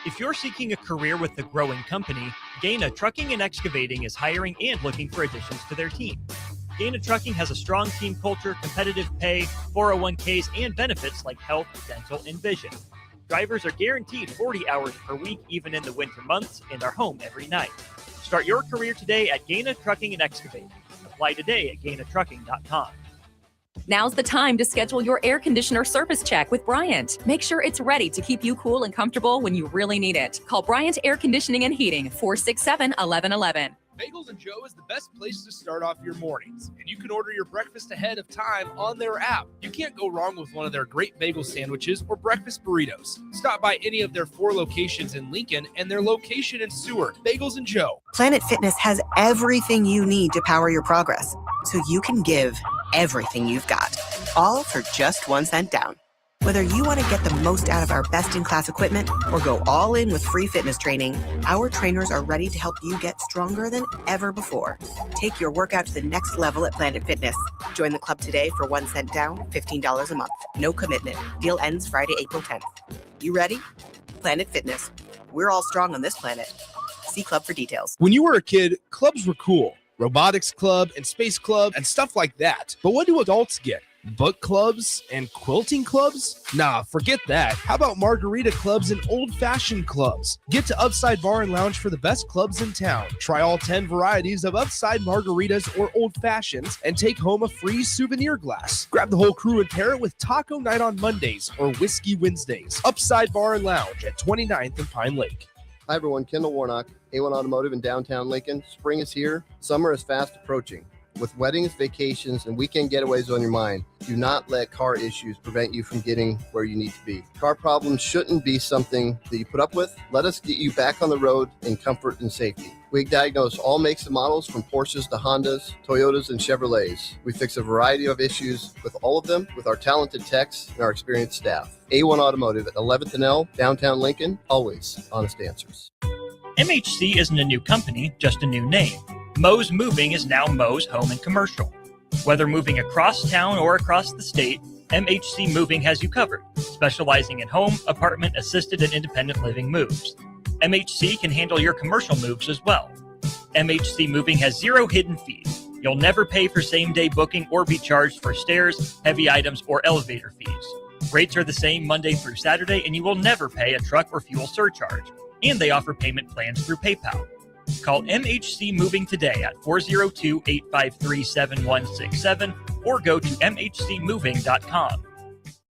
If you're seeking a career with a growing company, Gaina Trucking and Excavating is hiring and looking for additions to their team. Gaina Trucking has a strong team culture, competitive pay, 401ks, and benefits like health, dental, and vision. Drivers are guaranteed 40 hours per week, even in the winter months, and are home every night. Start your career today at Gaina Trucking and Excavating. Apply today at GainaTrucking.com. Now's the time to schedule your air conditioner service check with Bryant. Make sure it's ready to keep you cool and comfortable when you really need it. Call Bryant Air Conditioning and Heating, 467-1111. Bagels & Joe is the best place to start off your mornings, and you can order your breakfast ahead of time on their app. You can't go wrong with one of their great bagel sandwiches or breakfast burritos. Stop by any of their 4 locations in Lincoln and their location in Seward. Bagels & Joe. Planet Fitness has everything you need to power your progress, so you can give everything you've got, all for just 1 cent down. Whether you want to get the most out of our best-in-class equipment or go all in with free fitness training, our trainers are ready to help you get stronger than ever before. Take your workout to the next level at Planet Fitness. Join the club today for 1 cent down, $15 a month. No commitment. Deal ends Friday, April 10th. You ready? Planet Fitness. We're all strong on this planet. See club for details. When you were a kid, clubs were cool. Robotics club and space club and stuff like that. But what do adults get? Book clubs and quilting clubs? Nah, forget that. How about margarita clubs and old-fashioned clubs? Get to Upside Bar and Lounge for the best clubs in town. Try all 10 varieties of Upside margaritas or old fashions and take home a free souvenir glass. Grab the whole crew and pair it with taco night on Mondays or whiskey Wednesdays. Upside Bar and Lounge at 29th and Pine Lake. Hi everyone, Kendall Warnock, A1 Automotive in downtown Lincoln. Spring is here. Summer is fast approaching. With weddings, vacations, and weekend getaways on your mind, do not let car issues prevent you from getting where you need to be. Car problems shouldn't be something that you put up with. Let us get you back on the road in comfort and safety. We diagnose all makes and models from Porsches to Hondas, Toyotas, and Chevrolets. We fix a variety of issues with all of them with our talented techs and our experienced staff. A1 Automotive at 11th and L, downtown Lincoln, always honest answers. MHC isn't a new company, just a new name. Moe's Moving is now Moe's Home and Commercial. Whether moving across town or across the state, MHC Moving has you covered, specializing in home, apartment, assisted, and independent living moves. MHC can handle your commercial moves as well. MHC Moving has 0 hidden fees. You'll never pay for same-day booking or be charged for stairs, heavy items, or elevator fees. Rates are the same Monday through Saturday, and you will never pay a truck or fuel surcharge. And they offer payment plans through PayPal. Call MHC Moving today at 402-853-7167 or go to mhcmoving.com.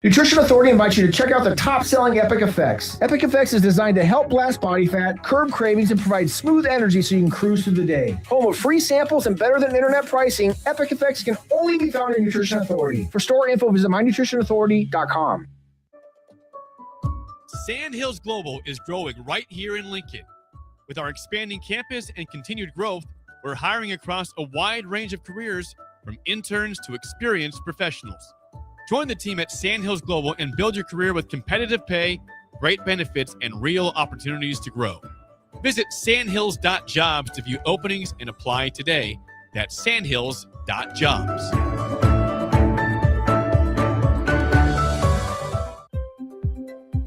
Nutrition Authority invites you to check out the top-selling Epic Effects. Epic Effects is designed to help blast body fat, curb cravings, and provide smooth energy so you can cruise through the day. Home of free samples and better than internet pricing, Epic Effects can only be found in Nutrition Authority. For store info, visit mynutritionauthority.com. Sandhills Global is growing right here in Lincoln. With our expanding campus and continued growth, we're hiring across a wide range of careers, from interns to experienced professionals. Join the team at Sandhills Global and build your career with competitive pay, great benefits, and real opportunities to grow. Visit sandhills.jobs to view openings and apply today. That's sandhills.jobs.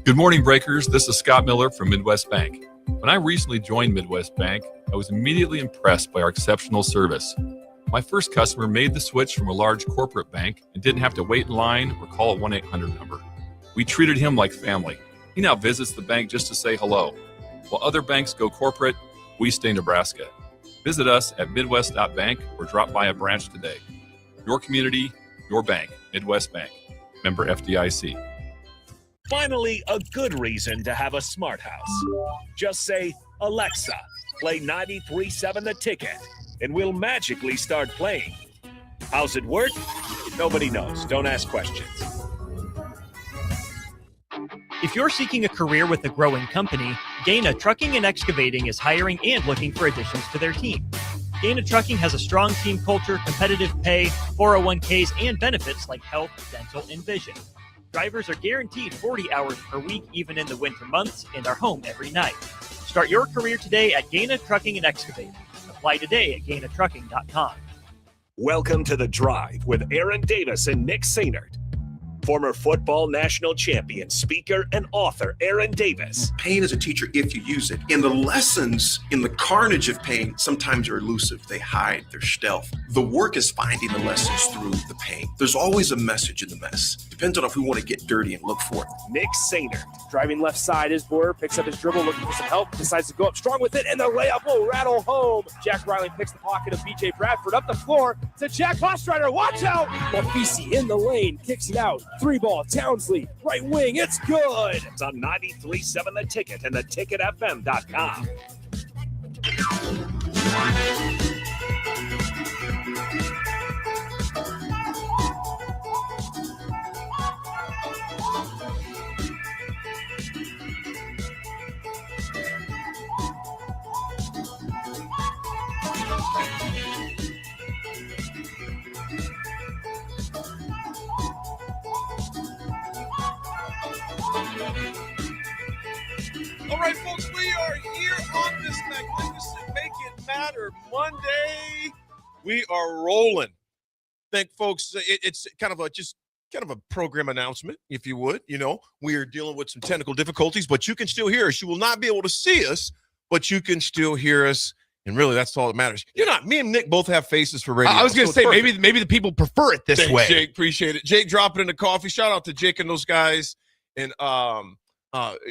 Good morning, Breakers. This is Scott Miller from Midwest Bank. When I recently joined Midwest Bank, I was immediately impressed by our exceptional service. My first customer made the switch from a large corporate bank and didn't have to wait in line or call a 1-800 number. We treated him like family. He now visits the bank just to say hello. While other banks go corporate, we stay Nebraska. Visit us at midwest.bank or drop by a branch today. Your community, your bank. Midwest Bank. Member FDIC. Finally, a good reason to have a smart house. Just say, Alexa, play 93.7 The Ticket, and we'll magically start playing. How's it work? Nobody knows. Don't ask questions. If you're seeking a career with a growing company, Gaina Trucking and Excavating is hiring and looking for additions to their team. Gaina Trucking has a strong team culture, competitive pay, 401ks, and benefits like health, dental, and vision. Drivers are guaranteed 40 hours per week, even in the winter months, and are home every night. Start your career today at Gaina Trucking and Excavating. Apply today at GainaTrucking.com. Welcome to The Drive with Aaron Davis and Nick Sainert. Former football national champion, speaker, and author Aaron Davis. Pain is a teacher if you use it. And the lessons in the carnage of pain sometimes are elusive. They hide, they're stealth. The work is finding the lessons through the pain. There's always a message in the mess. Depends on if we want to get dirty and look for it. Nick Sainer. Driving left side is Boyer, picks up his dribble, looking for some help, decides to go up strong with it, and the layup will rattle home. Jack Riley picks the pocket of B.J. Bradford up the floor to Jack Hostrider. Watch out! Mafisi in the lane, kicks it out. 3-ball, Townsley, right wing, it's good! It's on 93.7 The Ticket and theticketfm.com. All right, folks, we are here on this magnificent Make It Matter Monday. We are rolling. Thank folks. It's kind of a program announcement, if you would. You know, we are dealing with some technical difficulties, but you can still hear us. You will not be able to see us, but you can still hear us. And really, that's all that matters. Me and Nick both have faces for radio. I was going to say, maybe the people prefer it this way. Jake, appreciate it. Jake dropping in the coffee. Shout out to Jake and those guys. And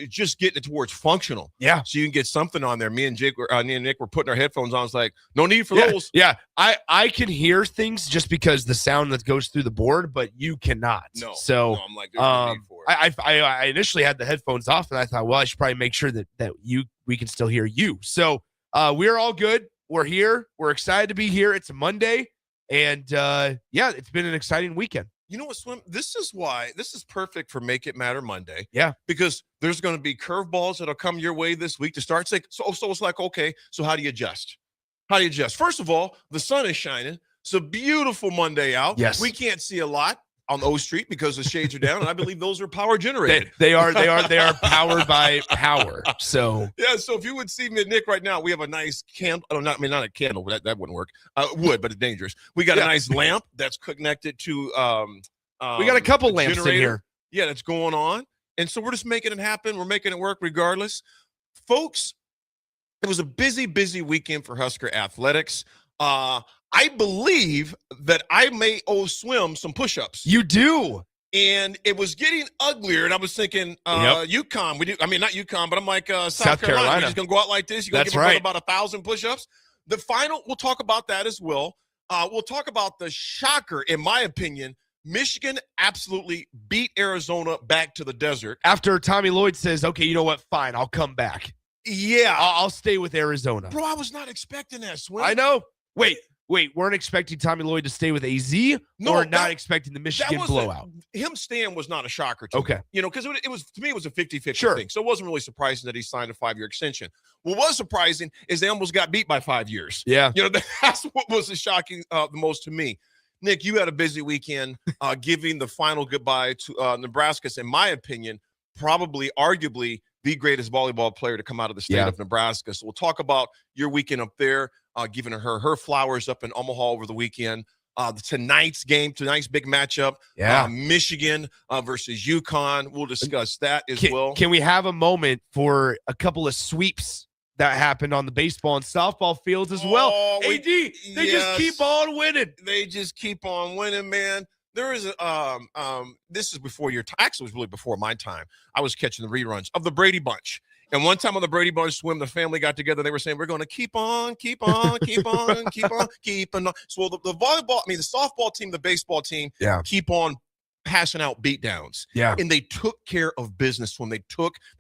just getting it towards functional. Yeah. So you can get something on there. Me and Nick were putting our headphones on. I was like, no need for those. Yeah. I can hear things just because the sound that goes through the board, but you cannot. No. So I'm like, there's no need for it. I initially had the headphones off, and I thought, well, I should probably make sure that we can still hear you. So we're all good. We're here. We're excited to be here. It's a Monday. And it's been an exciting weekend. You know what, Swim? This is perfect for Make It Matter Monday. Yeah. Because there's going to be curveballs that'll come your way this week to start. So it's like, okay, so how do you adjust? First of all, the sun is shining. It's a beautiful Monday out. Yes. We can't see a lot on O Street because the shades are down, and I believe those are power generated. They are powered by power. So yeah. So if you would see me and Nick right now, we have a nice candle. Not a candle. That wouldn't work. Wood, but it's dangerous. We got a nice lamp that's connected to. We got a couple lamps generator. in here. Yeah, that's going on, and so we're just making it happen. We're making it work regardless, folks. It was a busy weekend for Husker athletics. I believe that I may owe Swim some push-ups. You do. And it was getting uglier, and I was thinking, UConn. We do. I mean, not UConn, but I'm like South Carolina. We're just gonna go out like this. You're gonna give me about 1,000 push-ups. The final. We'll talk about that as well. We'll talk about the shocker, in my opinion. Michigan absolutely beat Arizona back to the desert. After Tommy Lloyd says, "Okay, you know what? Fine, I'll come back. Yeah, I'll stay with Arizona." Bro, I was not expecting that, Swim. I know. Wait, weren't expecting Tommy Lloyd to stay with AZ? Or not expecting the Michigan blowout? Him staying was not a shocker to me. You know, because it was to me, it was a 50-50 thing. So it wasn't really surprising that he signed a 5-year extension. What was surprising is they almost got beat by 5 years. Yeah. You know, that's what was shocking the most to me. Nick, you had a busy weekend giving the final goodbye to Nebraska's, in my opinion, arguably the greatest volleyball player to come out of the state of Nebraska. So we'll talk about your weekend up there, giving her flowers up in Omaha over the weekend. Tonight's big matchup, Michigan versus UConn. We'll discuss that as well. Can we have a moment for a couple of sweeps that happened on the baseball and softball fields as well? AD, they just keep on winning. They just keep on winning, man. There is this is before your time. Actually, it was really before my time. I was catching the reruns of the Brady Bunch. And one time on the Brady Bunch Swim, the family got together. They were saying, we're going to keep on. So the softball team, the baseball team, keep on passing out beatdowns. Yeah. And they took care of business when they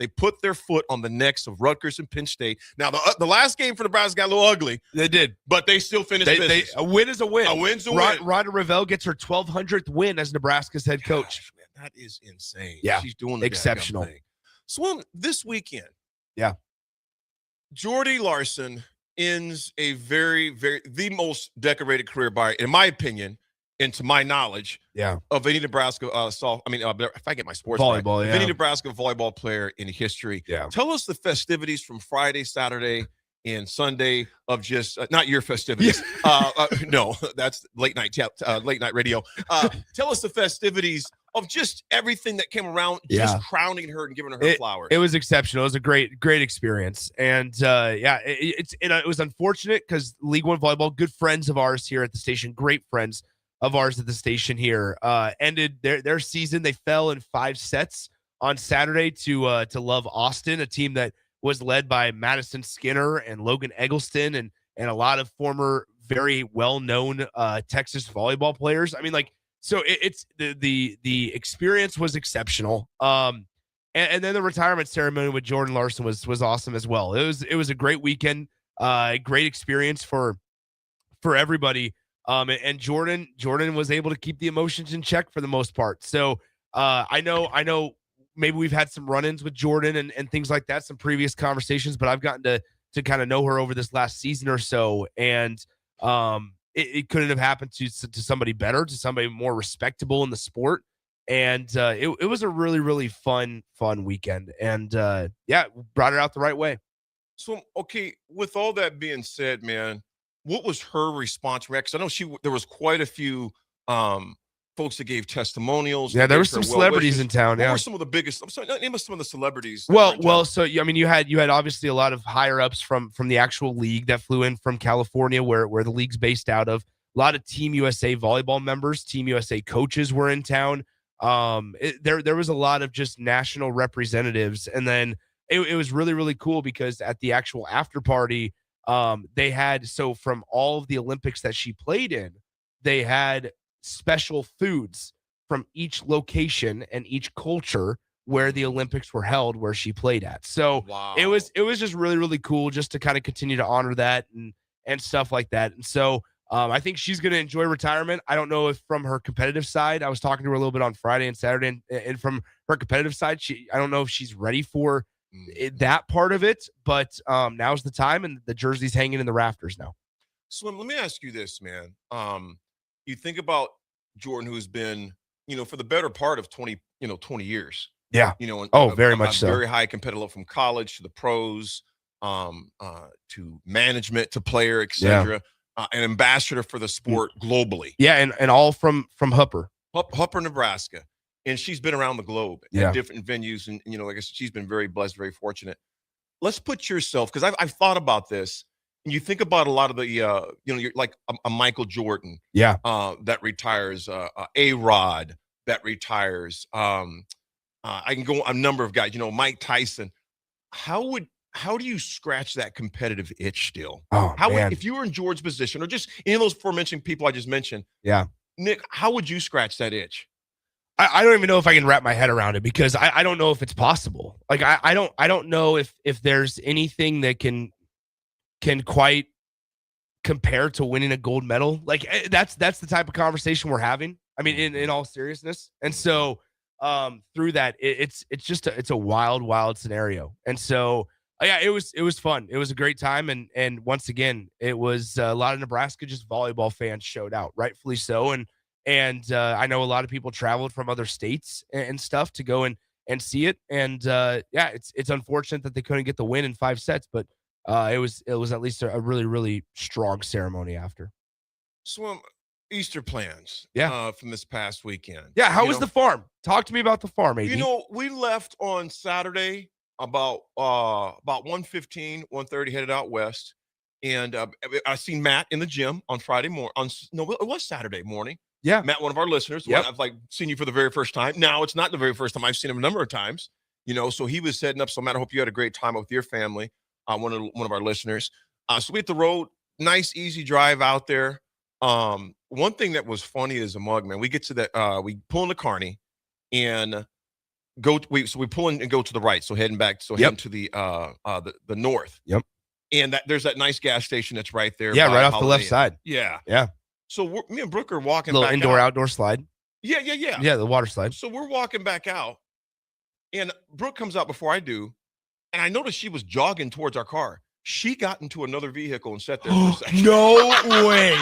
put their foot on the necks of Rutgers and Penn State. Now, the last game for Nebraska got a little ugly. They did. But they still finished business. A win is a win. A win's a win. Rhonda Revelle gets her 1,200th win as Nebraska's head coach. Gosh, man, that is insane. Yeah. She's doing the exceptional thing. Swim, this weekend. Yeah. Jordy Larson ends a the most decorated career in my opinion, and to my knowledge, of any Nebraska if I get my sports volleyball, right, of any Nebraska volleyball player in history. Yeah. Tell us the festivities from Friday, Saturday, and Sunday of just not your festivities. No, that's late night radio. Tell us the festivities of just everything that came around, Yeah. just crowning her and giving her flowers. It was exceptional. It was a great experience. And it was unfortunate because League One Volleyball, good friends of ours here at the station, great friends of ours at the station here, ended their season. They fell in 5 sets on Saturday to Love Austin, a team that was led by Madison Skinner and Logan Eggleston and a lot of former very well-known Texas volleyball players. I mean, like, so it's the experience was exceptional. And then the retirement ceremony with Jordan Larson was awesome as well. It was a great weekend, great experience for everybody. And Jordan was able to keep the emotions in check for the most part. So I know maybe we've had some run-ins with Jordan and things like that, some previous conversations, but I've gotten to kind of know her over this last season or so. And it couldn't have happened to somebody better, to somebody more respectable in the sport. And it was a really, really fun weekend. And brought it out the right way. So, okay, with all that being said, man, what was her response? Because I know there was quite a few folks that gave testimonials. Yeah, there were some celebrities in town. What Yeah, were some of the biggest? I'm sorry, name us some of the celebrities. So I mean, you had obviously a lot of higher ups from the actual league that flew in from California, where the league's based out of. A lot of Team USA volleyball members, Team USA coaches were in town. There was a lot of just national representatives, and then it was really, really cool because at the actual after party, they had, so from all of the Olympics that she played in, they had special foods from each location and each culture where the Olympics were held, where she played at. So it was just really, really cool just to kind of continue to honor that and stuff like that. And so I think she's going to enjoy retirement. I don't know if from her competitive side, I was talking to her a little bit on Friday and Saturday, and from her competitive side, I don't know if she's ready for that part of it, but now's the time, and the jersey's hanging in the rafters now. Slim, let me ask you this, man. You think about Jordan, who's been, for the better part of 20 years. Yeah. Very much so. Very high competitive from college to the pros, to management, to player, etc. An ambassador for the sport globally. Yeah, and all from Hooper. Hooper, Nebraska. And she's been around the globe at different venues. And, like I said, she's been very blessed, very fortunate. Let's put yourself, because I've thought about this. And you think about a lot of the, you're like a Michael Jordan. Yeah. That retires. A-Rod that retires. I can go a number of guys, Mike Tyson. How do you scratch that competitive itch still? If you were in George's position, or just any of those aforementioned people I just mentioned, Nick, how would you scratch that itch? I don't even know if I can wrap my head around it, because I don't know if it's possible. Like I don't know if there's anything that can quite compare to winning a gold medal. Like that's the type of conversation we're having. I mean, in all seriousness. And so through that, it's a wild scenario. And so it was fun. It was a great time. And once again, it was a lot of Nebraska just volleyball fans showed out, rightfully so. And I know a lot of people traveled from other states and stuff to go and see it. And it's unfortunate that they couldn't get the win in 5 sets, but it was at least a really, really strong ceremony after. So Easter plans from this past weekend. Yeah, how was the farm? Talk to me about the farm, AD. We left on Saturday about 1:15, 1:30, headed out west. And I seen Matt in the gym on Friday morning. It was Saturday morning. Yeah. Matt, one of our listeners. Yep. I've seen you for the very first time. Now it's not the very first time. I've seen him a number of times, so he was setting up. So Matt, I hope you had a great time with your family. One of our listeners. So we hit the road, nice, easy drive out there. One thing that was funny as a mug, man, we get to that, we pull in the Kearney and we pull in and go to the right. So heading back, heading to the north. Yep. And there's that nice gas station that's right there. Yeah, right off the left side. Yeah. Yeah. So me and Brooke are walking little back indoor out. outdoor slide. Yeah. Yeah, the water slide. So we're walking back out, and Brooke comes out before I do, and I noticed she was jogging towards our car. She got into another vehicle and sat there for a second. No way.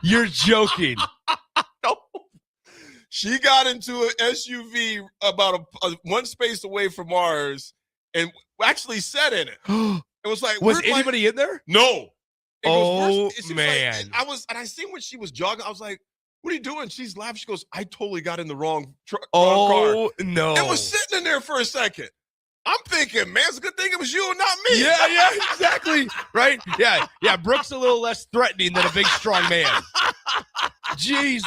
You're joking. No. She got into an SUV about one space away from ours and actually sat in it. It was like, was anybody in there? No. Oh, man. I seen when she was jogging. I was like, what are you doing? She's laughing. She goes, I totally got in the wrong car. Oh, no. It was sitting in there for a second. I'm thinking, man, it's a good thing it was you and not me. Yeah, exactly. Right? Yeah. Brooke's a little less threatening than a big, strong man. Jeez.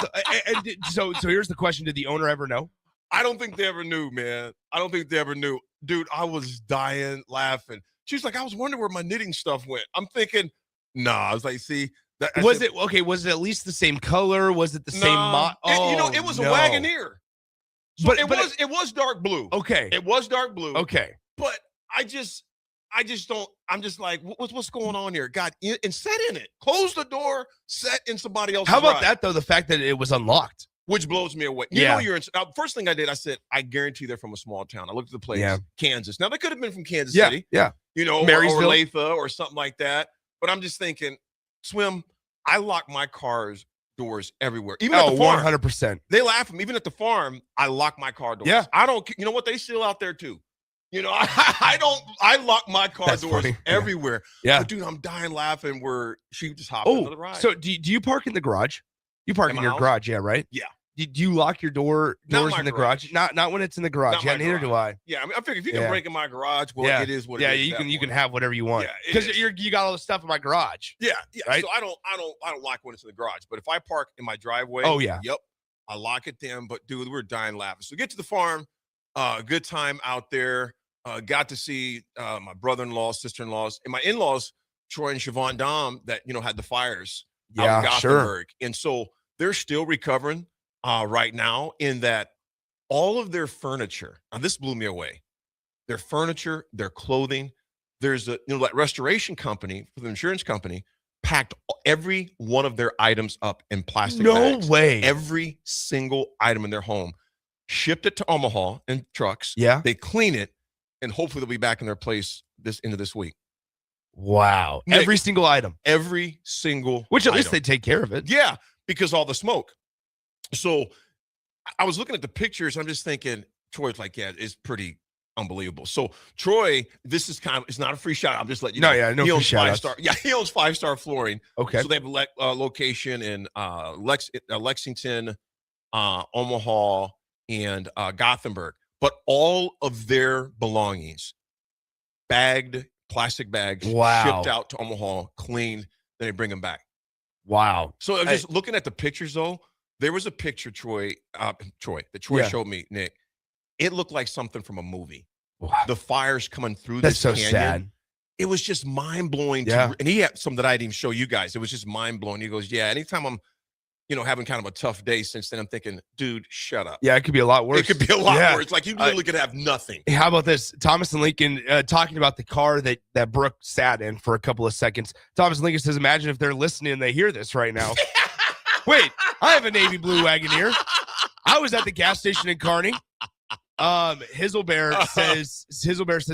And so here's the question. Did the owner ever know? I don't think they ever knew, man. I don't think they ever knew. Dude, I was dying laughing. She was like, I was wondering where my knitting stuff went. I'm thinking, nah. I was like, see. Was it at least the same color? Was it the same model? It was a Wagoneer. So it was dark blue. Okay. It was dark blue. Okay. But I just don't. I'm just like, what's going on here? God, and set in it. Close the door. Set in somebody else's How about ride. that though? The fact that it was unlocked, which blows me away. You know, first thing I did, I said, I guarantee they're from a small town. I looked at the place, Kansas. Now they could have been from Kansas City. Yeah. You know, or Olathe or something like that. But I'm just thinking, Swim. I lock my car's doors everywhere. Even at the farm. 100%. They laugh at me. Even at the farm, I lock my car doors. Yeah. I don't. You know what? They still out there too. You know, I don't. I lock my car doors everywhere. Yeah. But dude, I'm dying laughing where she just hopped into the ride. So do you park in the garage? You park in your house? garage, yeah, right? Yeah. Do you lock your doors in the garage? Not when it's in the garage. Yeah, neither do I. Yeah, I mean, I figure if you can break in my garage, well, it is what it is. Yeah, you can have whatever you want. Because you got all the stuff in my garage. Yeah. Right? So I don't lock when it's in the garage. But if I park in my driveway, I lock it then. But dude, we're dying laughing. So get to the farm, good time out there. Got to see my brother-in-law, sister-in-laws, and my in-laws, Troy and Siobhan Dom, that had the fires out in Gothenburg. And so they're still recovering right now, in that all of their furniture, now this blew me away. Their furniture, their clothing, there's a that restoration company for the insurance company packed every one of their items up in plastic bags. No way. Every single item in their home, shipped it to Omaha in trucks. Yeah. They clean it, and hopefully they'll be back in their place into this week. Wow. Nick, every single item. Every single Which at least item. they take care of it. Yeah, because all the smoke. So I was looking at the pictures. I'm just thinking, Troy's like, yeah, it's pretty unbelievable. So Troy, this is it's not a free shout. I'm just letting you know. No he free owns shout five-star. Yeah, he owns 5-star flooring. Okay. So they have a location in Lexington, Omaha, and Gothenburg. But all of their belongings, bagged, plastic bags, shipped out to Omaha, cleaned, then they bring them back. Wow. So I was just looking at the pictures, though. There was a picture, Troy showed me, Nick. It looked like something from a movie. Wow. The fires coming through That's this so canyon. sad. It was just mind-blowing. Yeah. And he had some that I didn't even show you guys. It was just mind-blowing. He goes, yeah, anytime I'm, having kind of a tough day since then, I'm thinking, dude, shut up. Yeah, it could be a lot worse. It could be a lot worse. Like, you literally could have nothing. How about this? Thomas and Lincoln talking about the car that Brooke sat in for a couple of seconds. Thomas and Lincoln says, imagine if they're listening and they hear this right now. Wait, I have a navy blue Wagoneer. I was at the gas station in Kearney. Hizzlebear says,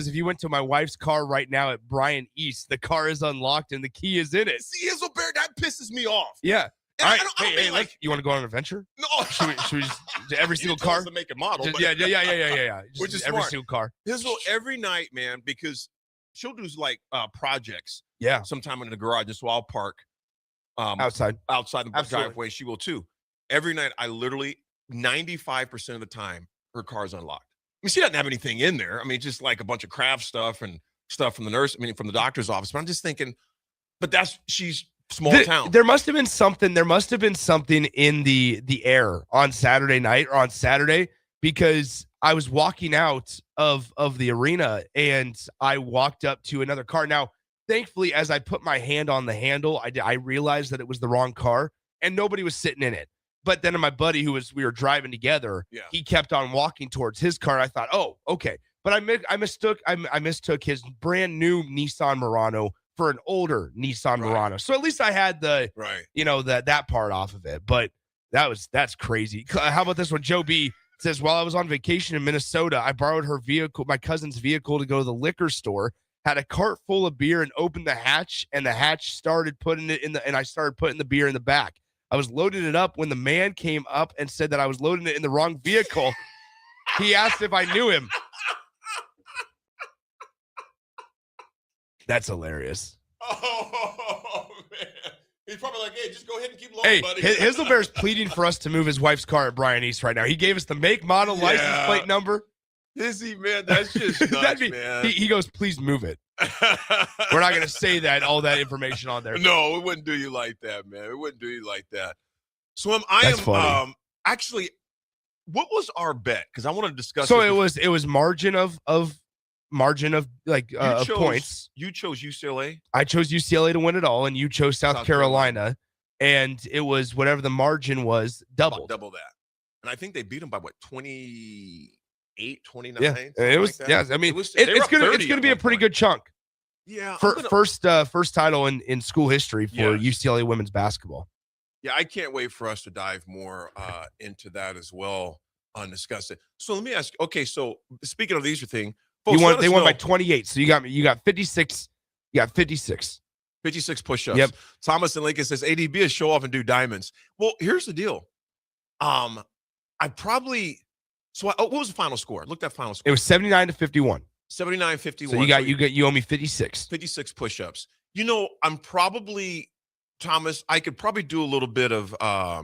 if you went to my wife's car right now at Bryan East, the car is unlocked and the key is in it. See, Hizzlebear, that pisses me off. Yeah. And all right. I don't mean you want to go on an adventure? No. Should we just every single car? To make a model. Just, but yeah. Which is every smart. single car. Hizzle every night, man, because she'll do like projects. Yeah. Sometime in the garage, just so I'll park outside the driveway. She will too. Every night, I literally 95% of the time, her car's unlocked. I mean, she doesn't have anything in there. I mean, just like a bunch of craft stuff and stuff from from the doctor's office. But I'm just thinking, she's small town. There must have been something. There must have been something in the air on Saturday night or on Saturday, because I was walking out of the arena and I walked up to another car. Now, thankfully, as I put my hand on the handle, I realized that it was the wrong car and nobody was sitting in it. But then my buddy we were driving together, he kept on walking towards his car. I thought, oh, okay. But I mistook his brand new Nissan Murano for an older Nissan Murano. So at least I had that part off of it. But that's crazy. How about this one? Joe B says, while I was on vacation in Minnesota, I borrowed my cousin's vehicle to go to the liquor store, had a cart full of beer and opened the hatch, and the hatch started putting it and I started putting the beer in the back. I was loading it up when the man came up and said that I was loading it in the wrong vehicle. He asked if I knew him. That's hilarious. Oh, man. He's probably like, hey, just go ahead and keep loading, Hey, buddy. Hizzlebear's pleading for us to move his wife's car at Brian East right now. He gave us the make, model, license plate number. Is he, man? That's just nuts, man. He goes, please move it. We're not going to say all that information on there. No, it wouldn't do you like that, man. It wouldn't do you like that. So That's funny. Actually, what was our bet? Because I want to discuss. So this it was margin of like of points. You chose UCLA. I chose UCLA to win it all, and you chose South Carolina, and it was whatever the margin was doubled. Double that, and I think they beat them by what 28, 29. Yeah, it was. Like yeah, I mean, it's gonna be a pretty good chunk. Yeah, first title in school history for UCLA women's basketball. Yeah, I can't wait for us to dive more into that as well and discuss it. So let me ask. Okay, so speaking of leisure thing. Folks, They won by 28. So you got 56. You got 56. 56 push-ups. Yep. Thomas and Lincoln says, ADB is show off and do diamonds. Well, here's the deal. What was the final score? Look at that final score. It was 79-51. 79-51. So you owe me 56. 56 push-ups. You know, I'm probably, Thomas, I could probably do a little bit of, a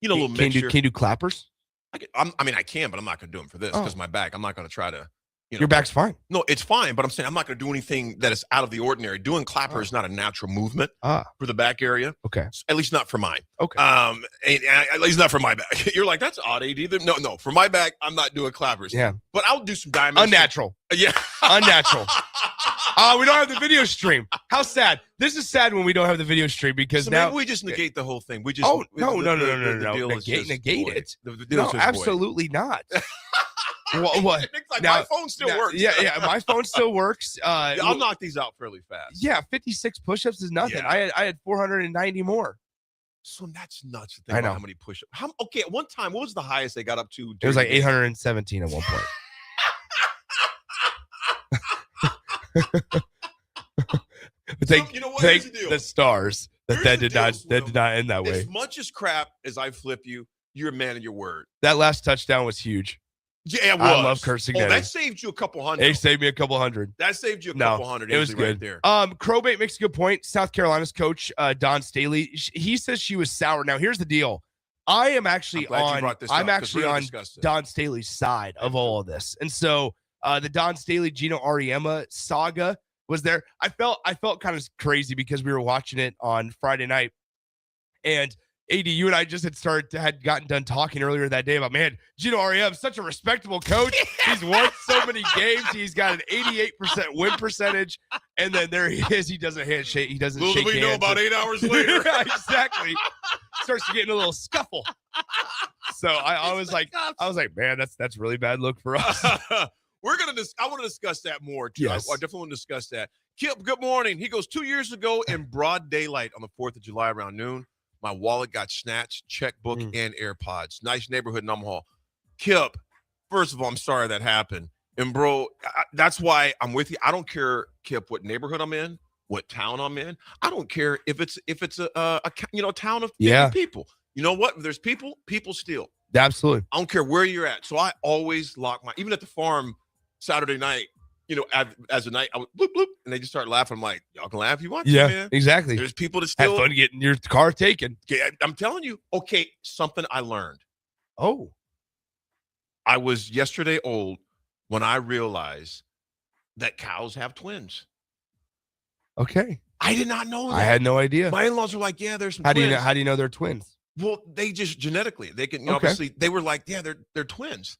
little mixture. Can you do clappers? I can, but I'm not going to do them for this because my back. I'm not going to try to. Your back's fine. No, it's fine, but I'm saying I'm not going to do anything that is out of the ordinary. Doing clapper is not a natural movement for the back area. Okay. At least not for mine. Okay. At least not for my back. You're like, that's odd, AD. No. For my back, I'm not doing clappers. Yeah. But I'll do some diamonds. Unnatural. Yeah. Unnatural. We don't have the video stream. How sad. This is sad when we don't have the video stream because so now maybe we just negate the whole thing. We just no. Negate it. No, absolutely not. What? It's like my phone still works. Yeah, my phone still works. I'll knock these out fairly fast. Yeah, 56 push-ups is nothing. Yeah. I had 490 more. So that's nuts to think about how many push-ups. Okay, at one time, what was the highest they got up to? It was like 817 at one point. Thank the stars that did not end that way. As much as crap as I flip you, you're a man of your word. That last touchdown was huge. Yeah, it was. I love Kurt Signetti. That saved you a couple hundred. It saved me a couple hundred. That saved you a couple hundred. It was good. Right there. Crowbait makes a good point. South Carolina's coach, Don Staley, he says she was sour. Now, here's the deal. I am actually on Don Staley's side of all of this. And so the Don Staley, Gino Auriemma saga was there. I felt kind of crazy because we were watching it on Friday night. And AD, you and I just had gotten done talking earlier that day about, man, Gino Auriemma, such a respectable coach. He's won so many games. He's got an 88% win percentage. And then there he is. He doesn't handshake. He doesn't shake hands. We know about 8 hours later. Yeah, exactly. Starts to get in a little scuffle. So I was like, man, that's really bad look for us. I want to discuss that more too. Yes. I definitely want to discuss that. Kip, good morning. He goes, 2 years ago in broad daylight on the 4th of July around noon, my wallet got snatched, checkbook, and AirPods. Nice neighborhood in Omaha. Kip, first of all, I'm sorry that happened. And bro, that's why I'm with you. I don't care, Kip, what neighborhood I'm in, what town I'm in. I don't care if it's a town of 50 people. You know what? If there's people steal. Absolutely. I don't care where you're at. So I always lock even at the farm Saturday night, as a night, I would bloop, bloop, and they just start laughing. I'm like, y'all can laugh if you want to, man. Exactly. There's people that still have fun getting your car taken. Yeah, I'm telling you. Okay, something I learned. Oh. I was yesterday old when I realized that cows have twins. Okay. I did not know that. I had no idea. My in-laws were like, yeah, there's some twins. How do you know they're twins? Well, they just genetically, they can, obviously, they were like, yeah, they're twins.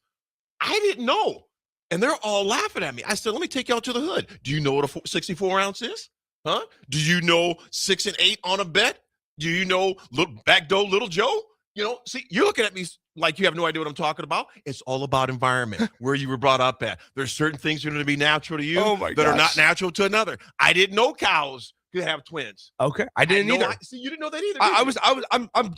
I didn't know. And they're all laughing at me. I said, let me take y'all to the hood. Do you know what a 64 ounce is? Huh? Do you know 6 and 8 on a bet? Do you know Little Joe? See, you're looking at me like you have no idea what I'm talking about. It's all about environment, where you were brought up at. There's certain things that are going to be natural to you that are not natural to another. I didn't know cows could have twins. Okay, I didn't either. See, you didn't know that either.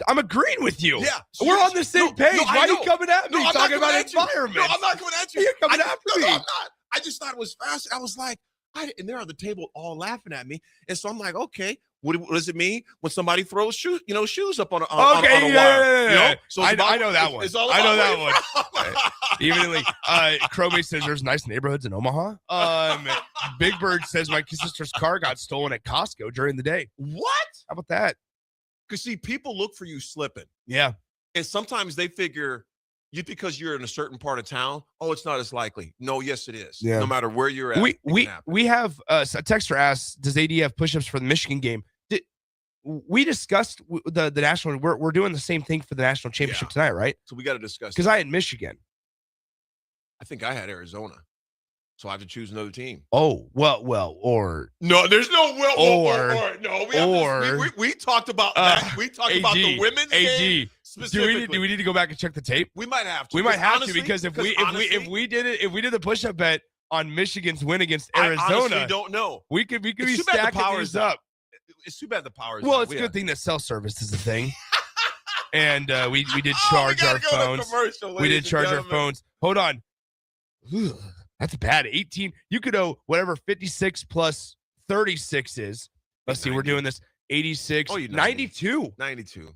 I'm agreeing with you. Yeah, we're on the same page. Why are you coming at me talking about environment? No, I'm not coming at you. You're coming after me. No, I'm not. I just thought it was fast. I was like, and they're on the table all laughing at me, and so I'm like, okay. What does it mean when somebody throws shoes up on a wire? Yeah. So I know that one. I know that one. Evenly, Crowbait says there's nice neighborhoods in Omaha. Big Bird says my sister's car got stolen at Costco during the day. What? How about that? Because, see, people look for you slipping. Yeah. And sometimes they figure because you're in a certain part of town, it's not as likely. No, yes, it is. Yeah. No matter where you're at. We have a texter asked, does AD have push-ups for the Michigan game? We discussed the national. We're doing the same thing for the national championship tonight, right? So we got to discuss. Because I had Michigan. I think I had Arizona. So I have to choose another team. Oh, or no, there's no or no. We talked about that. We talked about the women's game specifically. Do we need to go back and check the tape? We might have to. We might have to because if we did the push-up bet on Michigan's win against Arizona, I honestly don't know. We could be stacking these up. It's too bad the power is well, out. It's a good thing that cell service is a thing. And we did charge our phones. We did charge our phones. Hold on. That's bad. 18. You could owe whatever 56 plus 36 is. Let's see. We're doing this. 86. 92. 92.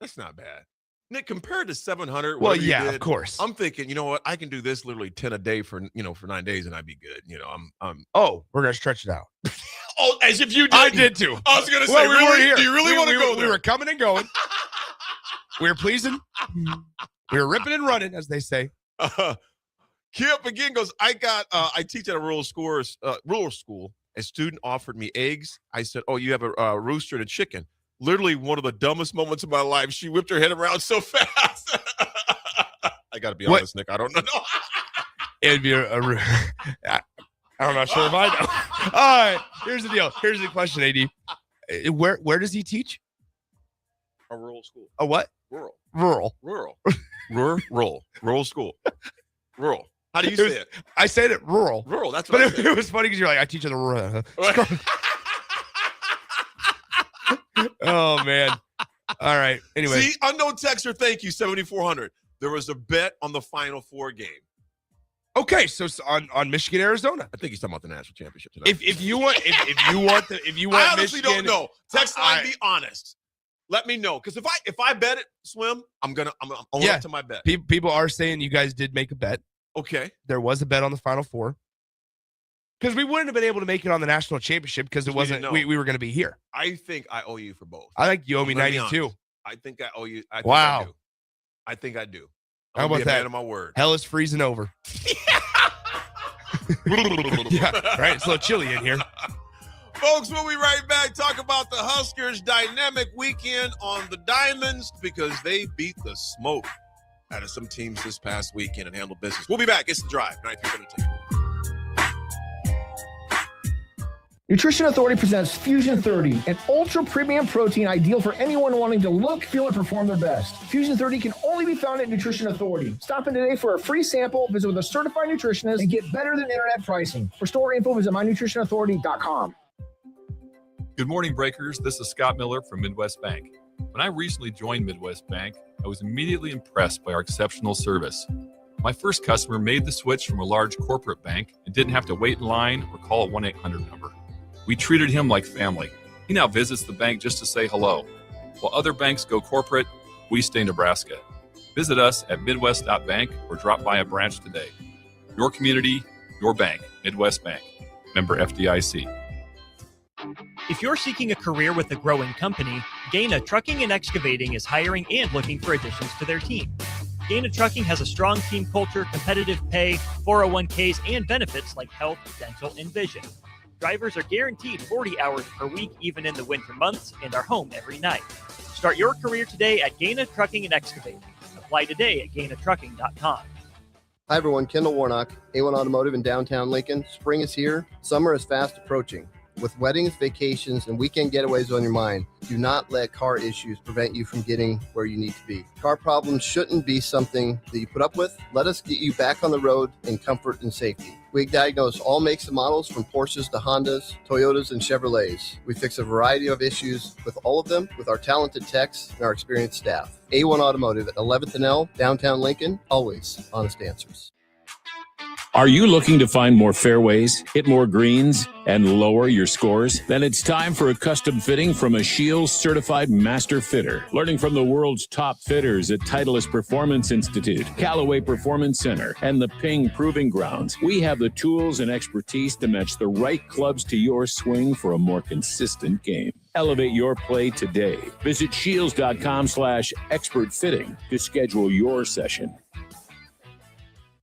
That's not bad. Nick, compared to 700. Well, yeah, of course. I'm thinking, you know what? I can do this literally 10 a day for 9 days and I'd be good. Oh, we're going to stretch it out. As if you did. I did too. I was going to say, we were here. Do you really want to go there? We were coming and going. We were pleasing. We were ripping and running, as they say. Kip again goes, I teach at a rural school. A student offered me eggs. I said, you have a rooster and a chicken. Literally one of the dumbest moments of my life. She whipped her head around so fast. I got to be honest, Nick. I don't know. It'd be I'm not sure if I know. All right, here's the deal. Here's the question, AD. Where does he teach? A rural school. A what? Rural school. Rural. How do you say it? I said it rural. Rural. That's what But it was funny because you're like, I teach at the rural. Oh, man. All right. Anyway. See, unknown texter, thank you, 7,400. There was a bet on the Final Four game. Okay, so on Michigan, Arizona. I think he's talking about the national championship tonight. If you want I honestly Michigan, don't know. Text line, be honest. Let me know, because if I bet it, Swim, I'm own up to my bet. People are saying you guys did make a bet. Okay, there was a bet on the Final Four. Because we wouldn't have been able to make it on the national championship because it wasn't. We were going to be here. I think I owe you for both. I think you owe me 92. I think I owe you. Wow. I think I do. How about that? Man of my word. Hell is freezing over. Yeah, right. It's a little chilly in here. Folks, we'll be right back. Talk about the Huskers' dynamic weekend on the Diamonds because they beat the smoke out of some teams this past weekend and handled business. We'll be back. It's The Drive. 93.10. Nutrition Authority presents Fusion 30, an ultra premium protein ideal for anyone wanting to look, feel, and perform their best. Fusion 30 can only be found at Nutrition Authority. Stop in today for a free sample, visit with a certified nutritionist, and get better than internet pricing. For store info, visit mynutritionauthority.com. Good morning, Breakers. This is Scott Miller from Midwest Bank. When I recently joined Midwest Bank, I was immediately impressed by our exceptional service. My first customer made the switch from a large corporate bank and didn't have to wait in line or call a 1-800 number. We treated him like family. He now visits the bank just to say hello. While other banks go corporate, we stay Nebraska. Visit us at midwest.bank or drop by a branch today. Your community, your bank. Midwest Bank. Member FDIC. If you're seeking a career with a growing company, Gaina Trucking and Excavating is hiring and looking for additions to their team. Gaina Trucking has a strong team culture, competitive pay, 401ks, and benefits like health, dental, and vision. Drivers are guaranteed 40 hours per week, even in the winter months, and are home every night. Start your career today at Gaina Trucking and Excavating. Apply today at GainaTrucking.com. Hi, everyone. Kendall Warnock, A1 Automotive in downtown Lincoln. Spring is here. Summer is fast approaching. With weddings, vacations, and weekend getaways on your mind, do not let car issues prevent you from getting where you need to be. Car problems shouldn't be something that you put up with. Let us get you back on the road in comfort and safety. We diagnose all makes and models from Porsches to Hondas, Toyotas, and Chevrolets. We fix a variety of issues with all of them with our talented techs and our experienced staff. A1 Automotive at 11th and L, downtown Lincoln, always honest answers. Are you looking to find more fairways, hit more greens, and lower your scores? Then it's time for a custom fitting from a Shields certified master fitter. Learning from the world's top fitters at Titleist Performance Institute, Callaway Performance Center, and the Ping Proving Grounds, we have the tools and expertise to match the right clubs to your swing for a more consistent game. Elevate your play today. Visit shields.com/expert fitting to schedule your session.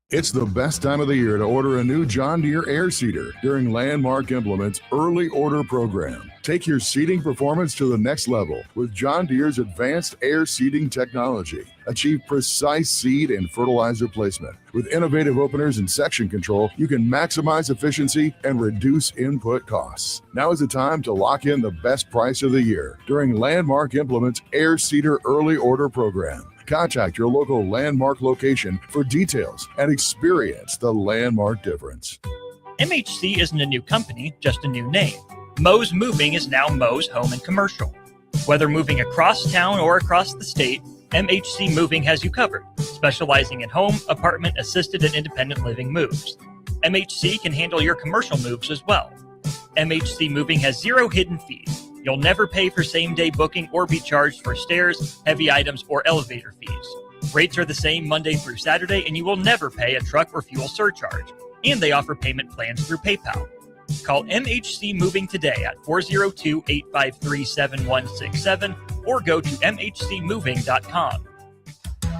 It's the best time of the year to order a new John Deere air seeder during Landmark Implement's early order program. Take your seeding performance to the next level with John Deere's advanced air seeding technology. Achieve precise seed and fertilizer placement. With innovative openers and section control, you can maximize efficiency and reduce input costs. Now is the time to lock in the best price of the year during Landmark Implement's air seeder early order program. Contact your local Landmark location for details and experience the Landmark difference. MHC isn't a new company, just a new name. Mo's Moving is now Mo's Home and Commercial. Whether moving across town or across the state, MHC Moving has you covered, specializing in home, apartment, assisted, and independent living moves. MHC can handle your commercial moves as well. MHC Moving has 0 hidden fees. You'll never pay for same-day booking or be charged for stairs, heavy items, or elevator fees. Rates are the same Monday through Saturday, and you will never pay a truck or fuel surcharge. And they offer payment plans through PayPal. Call MHC Moving today at 402-853-7167 or go to mhcmoving.com.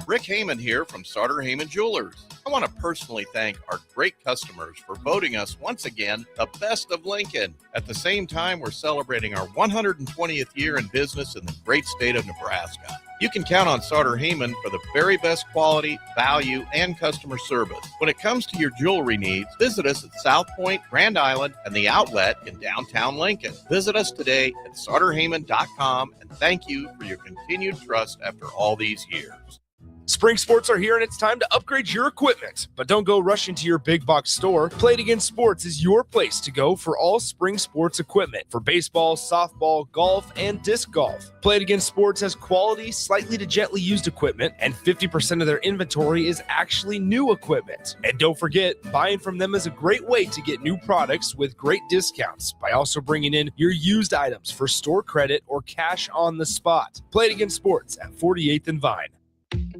Rick Heyman here from Sartor Heyman Jewelers. I want to personally thank our great customers for voting us once again the best of Lincoln. At the same time, we're celebrating our 120th year in business in the great state of Nebraska. You can count on Sartor Heyman for the very best quality, value, and customer service. When it comes to your jewelry needs, visit us at South Point, Grand Island, and the Outlet in downtown Lincoln. Visit us today at sartorheyman.com, and thank you for your continued trust after all these years. Spring sports are here and it's time to upgrade your equipment. But don't go rushing to your big box store. Play It Again Sports is your place to go for all spring sports equipment for baseball, softball, golf, and disc golf. Play It Again Sports has quality, slightly to gently used equipment, and 50% of their inventory is actually new equipment. And don't forget, buying from them is a great way to get new products with great discounts by also bringing in your used items for store credit or cash on the spot. Play It Again Sports at 48th and Vine.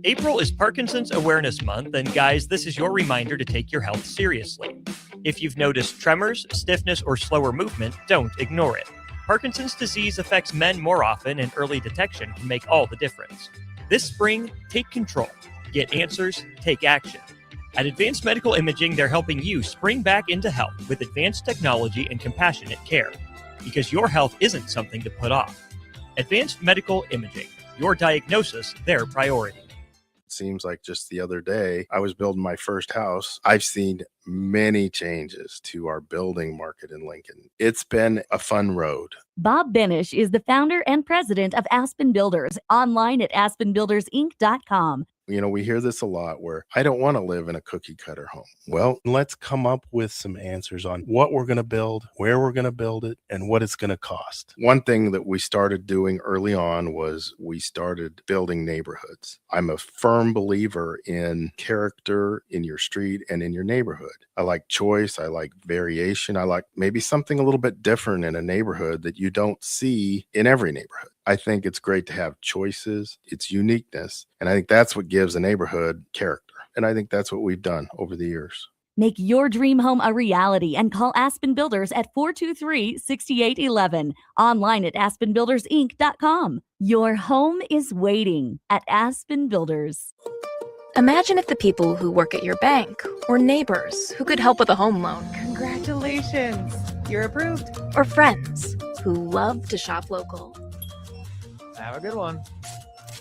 April is Parkinson's Awareness Month, and guys, this is your reminder to take your health seriously. If you've noticed tremors, stiffness, or slower movement, don't ignore it. Parkinson's disease affects men more often, and early detection can make all the difference. This spring, take control. Get answers, take action. At Advanced Medical Imaging, they're helping you spring back into health with advanced technology and compassionate care, because your health isn't something to put off. Advanced Medical Imaging, your diagnosis, their priority. Seems like just the other day, I was building my first house. I've seen many changes to our building market in Lincoln. It's been a fun road. Bob Benish is the founder and president of Aspen Builders, online at aspenbuildersinc.com. You know, we hear this a lot where I don't want to live in a cookie cutter home. Well, let's come up with some answers on what we're going to build, where we're going to build it, and what it's going to cost. One thing that we started doing early on was we started building neighborhoods. I'm a firm believer in character in your street and in your neighborhood. I like choice. I like variation. I like maybe something a little bit different in a neighborhood that you don't see in every neighborhood. I think it's great to have choices, its uniqueness, and I think that's what gives a neighborhood character. And I think that's what we've done over the years. Make your dream home a reality and call Aspen Builders at 423-6811. Online at aspenbuildersinc.com. Your home is waiting at Aspen Builders. Imagine if the people who work at your bank or neighbors who could help with a home loan. Congratulations, you're approved. Or friends who love to shop local. Have a good one.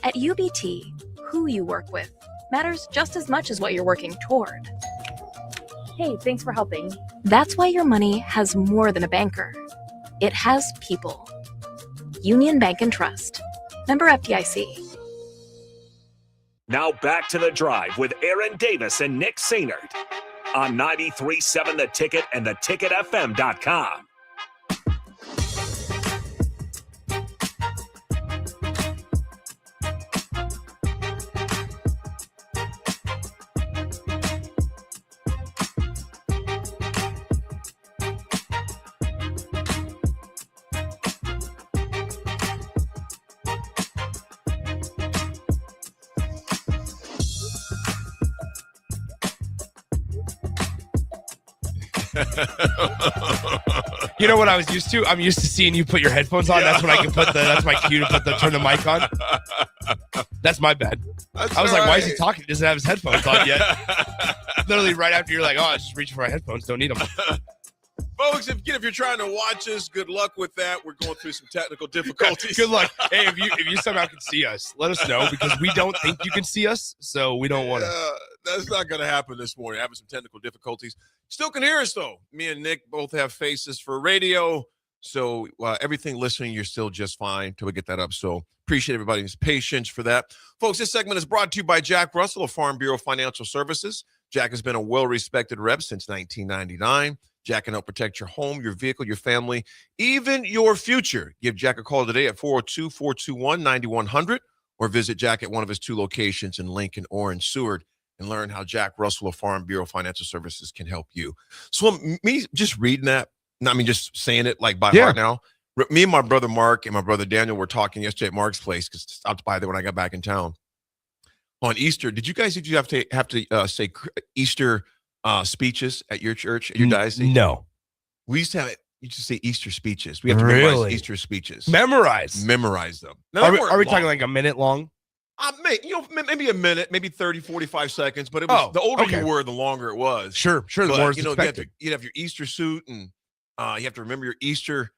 At UBT, who you work with matters just as much as what you're working toward. Hey, thanks for helping. That's why your money has more than a banker. It has people. Union Bank and Trust. Member FDIC. Now back to The Drive with Aaron Davis and Nick Sainert on 93.7 The Ticket and theticketfm.com. You know what I was used to? I'm used to seeing you put your headphones on. That's when I can that's my cue to turn the mic on. That's my bad. I was like, why is he talking? He doesn't have his headphones on yet. Literally right after you're like, oh, I was just reaching for my headphones. Don't need them. Folks, if you're trying to watch us, good luck with that. We're going through some technical difficulties. Good luck. Hey, if you somehow can see us, let us know, because we don't think you can see us, so we don't want to. That's not going to happen this morning. Having some technical difficulties. Still can hear us, though. Me and Nick both have faces for radio, so everything listening, you're still just fine till we get that up. So appreciate everybody's patience for that. Folks, this segment is brought to you by Jack Russell of Farm Bureau Financial Services. Jack has been a well-respected rep since 1999. Jack can help protect your home, your vehicle, your family, even your future. Give Jack a call today at 402-421-9100 or visit Jack at one of his 2 locations in Lincoln or in Seward and learn how Jack Russell of Farm Bureau Financial Services can help you. So me just reading that, just saying it like by heart now. Me and my brother Mark and my brother Daniel were talking yesterday at Mark's place because I stopped by there when I got back in town. On Easter, did you have to say Easter speeches at your church, at your diocese? No. We used to have it. You just say Easter speeches. We have to memorize Easter speeches. Memorize them. Now, are we talking like a minute long? Maybe a minute, maybe 30, 45 seconds. But it was the older you were, the longer it was. Sure. The more expected. You'd have your Easter suit, and you have to remember your Easter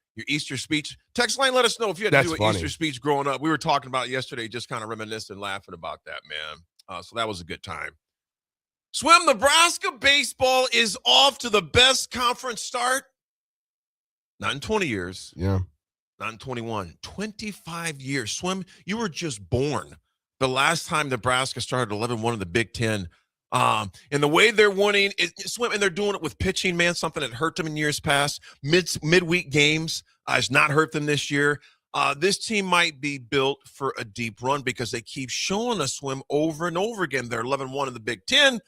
speech. Text line, let us know if you had to do an Easter speech growing up. We were talking about it yesterday, just kind of reminiscing, laughing about that, man. So that was a good time. Swim, Nebraska baseball is off to the best conference start. Not in 20 years. Yeah. Not in 21. 25 years. Swim, you were just born the last time Nebraska started 11-1 in the Big Ten. And the way they're winning, Swim, and they're doing it with pitching, man, something that hurt them in years past. Midweek games has not hurt them this year. This team might be built for a deep run because they keep showing us, Swim, over and over again. They're 11-1 in the Big Ten.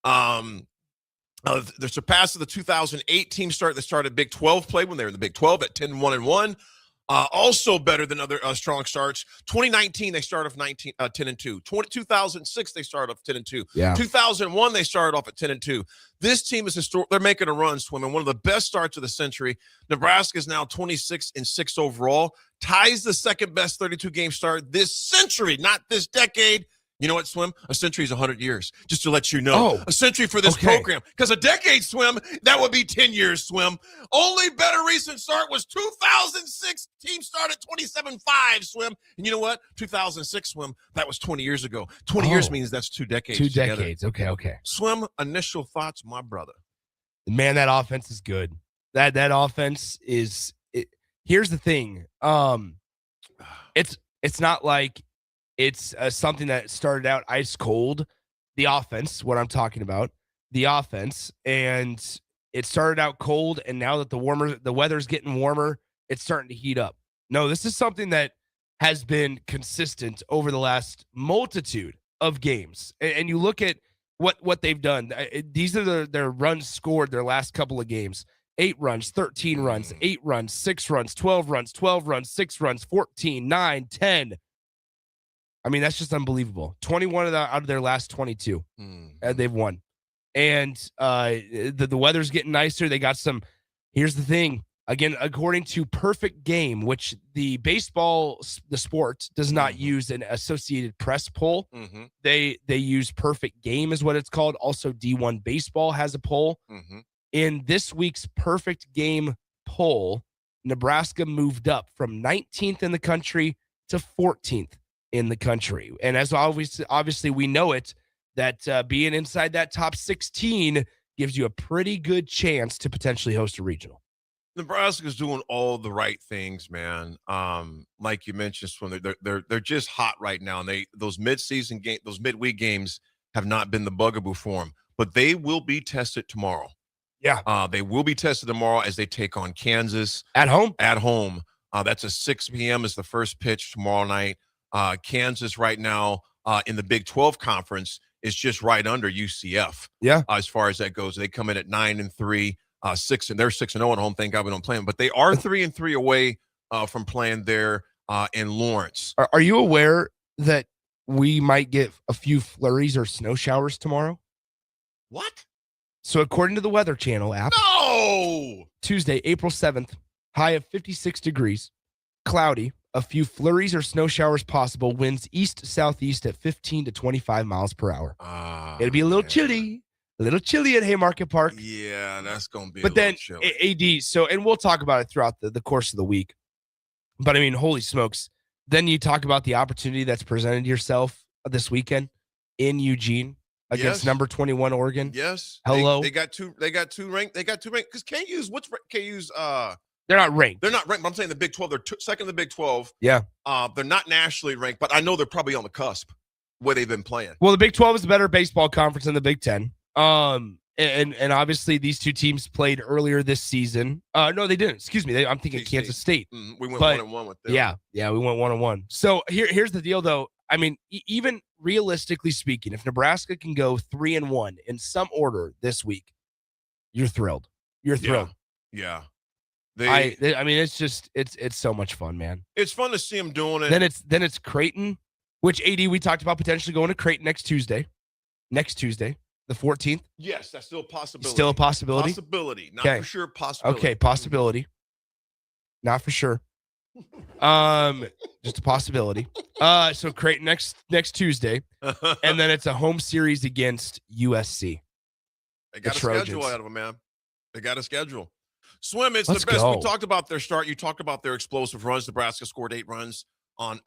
They're surpassing the 2008 team start. They started Big 12 play when they were in the Big 12 at 10-1-1. Also better than other strong starts. 2019, they started off 10-2. 2006, they started off 10-2. Yeah. 2001, they started off at 10-2. This team is historic. They're making a run, Swimming. One of the best starts of the century. Nebraska is now 26-6 overall. Ties the second best 32-game start this century, not this decade. You know what, Swim? A century is 100 years, just to let you know. A century for this program. Because a decade, Swim, that would be 10 years, Swim. Only better recent start was 2006. Team started 27-5, Swim. And you know what? 2006, Swim, that was 20 years ago. 20 years means that's 2 decades 2 together. decades. Okay. Swim, initial thoughts, my brother. Man, that offense is good. That offense is here's the thing. It's not like it's something that started out ice cold. The offense, what I'm talking about, the offense, and it started out cold, and now that the weather's getting warmer, it's starting to heat up. No, this is something that has been consistent over the last multitude of games. And you look at what they've done. These are their runs scored their last couple of games. 8 runs, 13 runs, 8 runs, 6 runs, 12 runs, 12 runs, 6 runs, 14, 9, 10. I mean, that's just unbelievable. 21 out of their last 22, they've won. And the weather's getting nicer. They got some. Here's the thing. Again, according to Perfect Game, which the sport does not use an Associated Press poll. They use Perfect Game is what it's called. Also, D1 Baseball has a poll. In this week's Perfect Game poll, Nebraska moved up from 19th in the country to 14th in the country. And as obviously we know it, that being inside that top 16 gives you a pretty good chance to potentially host a regional. Nebraska's doing all the right things, man. Like you mentioned, when they're just hot right now, and those midweek games have not been the bugaboo for them, but they will be tested tomorrow. Yeah, they will be tested tomorrow as they take on Kansas at home. That's a 6 p.m. is the first pitch tomorrow night. Kansas right now in the Big 12 conference is just right under UCF. Yeah, as far as that goes, they come in at 9-3, 6 and they're 6-0 at home. Thank God we don't play them, but they are 3-3 away from playing there in Lawrence. Are you aware that we might get a few flurries or snow showers tomorrow? What? So according to the Weather Channel app, Tuesday, April 7th, high of 56 degrees, cloudy, a few flurries or snow showers possible, winds east-southeast at 15 to 25 miles per hour. It'll be a little chilly at Haymarket Park. Yeah, that's going to be but then AD, so, and we'll talk about it throughout the course of the week. But I mean, holy smokes. Then you talk about the opportunity that's presented yourself this weekend in Eugene against number 21 Oregon. Yes. Hello. They got two ranked. Because KU's they're not ranked. They're not ranked, but I'm saying the Big 12, they're second in the Big 12. Yeah. They're not nationally ranked, but I know they're probably on the cusp where they've been playing. Well, the Big 12 is the better baseball conference than the Big 10. And obviously these two teams played earlier this season. No, they didn't. Excuse me. I'm thinking Kansas State. We went 1-1 with them. Yeah, we went 1-1. So here's the deal, though. I mean, even realistically speaking, if Nebraska can go 3-1 in some order this week, you're thrilled. You're thrilled. Yeah. I mean, it's just it's so much fun, man. It's fun to see them doing it. Then it's Creighton, which AD we talked about potentially going to Creighton next Tuesday, the 14th. Yes, that's still a possibility. Still a possibility. Possibility, not for sure. Possibility. Okay, possibility. Not for sure. Just a possibility. So Creighton next Tuesday, and then it's a home series against USC. They got a schedule ahead of them, man. They got a schedule. Swim, it's the best. We talked about their start. You talked about their explosive runs. Nebraska scored 8 runs on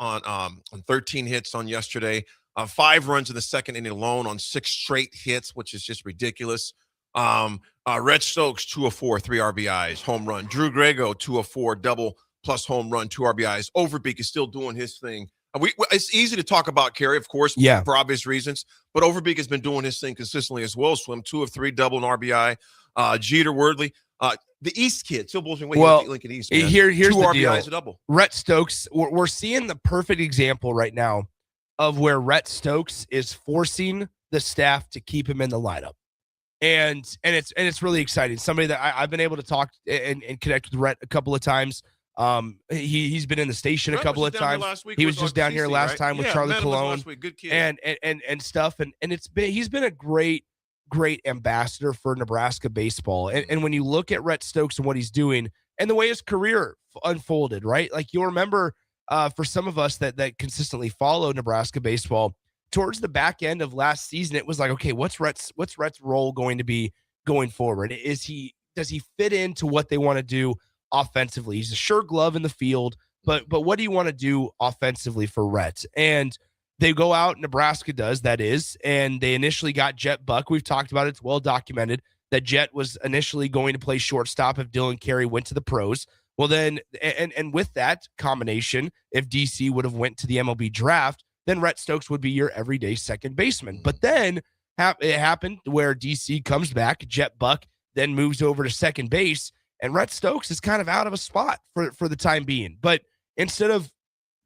13 hits on yesterday. 5 runs in the second inning alone on 6 straight hits, which is just ridiculous. Rhett Stokes, 2 of 4, 3 RBIs, home run. Drew Grego, 2 of 4, double plus home run, 2 RBIs. Overbeek is still doing his thing. It's easy to talk about Kerry, of course, for obvious reasons, but Overbeek has been doing his thing consistently as well. Swim 2 of 3, double and RBI. Jeter Wordley. The East kid, still bullshitting. Lincoln East. Man. Here's 2 the RBIs, deal. a double. Rhett Stokes, we're seeing the perfect example right now of where Rhett Stokes is forcing the staff to keep him in the lineup, and it's really exciting. Somebody that I've been able to talk and connect with Rhett a couple of times. He's been in the station a couple of times. He was just down here last time with Charlie Colon and stuff, and he's been a great ambassador for Nebraska baseball. And when you look at Rhett Stokes and what he's doing and the way his career unfolded, right? Like you'll remember for some of us that consistently follow Nebraska baseball, towards the back end of last season, it was like, okay, what's Rhett's role going to be going forward? Does he fit into what they want to do offensively? He's a sure glove in the field, but what do you want to do offensively for Rhett? And they go out, Nebraska does, that is, and they initially got Jet Buck. We've talked about it. It's well documented that Jet was initially going to play shortstop if Dylan Carey went to the pros. Well, then, and with that combination, if DC would have went to the MLB draft, then Rhett Stokes would be your everyday second baseman. But then it happened where DC comes back, Jet Buck then moves over to second base, and Rhett Stokes is kind of out of a spot for the time being. But instead of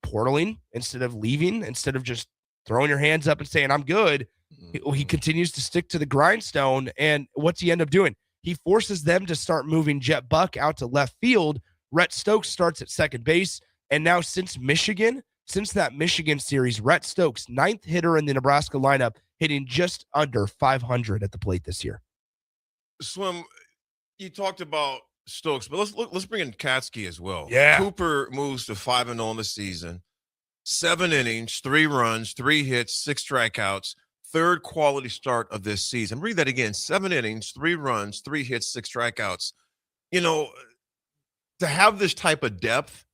portaling, instead of leaving, instead of just throwing your hands up and saying, I'm good, he continues to stick to the grindstone. And what's he end up doing? He forces them to start moving Jet Buck out to left field. Rhett Stokes starts at second base. And now since that Michigan series, Rhett Stokes, 9th hitter in the Nebraska lineup, hitting just under 500 at the plate this year. Swim, you talked about Stokes, but let's bring in Katsky as well. Yeah. Cooper moves to 5-0 in the season. 7 innings, 3 runs, 3 hits, 6 strikeouts. 3rd quality start of this season. Read that again. 7 innings, 3 runs, 3 hits, 6 strikeouts. You know, to have this type of depth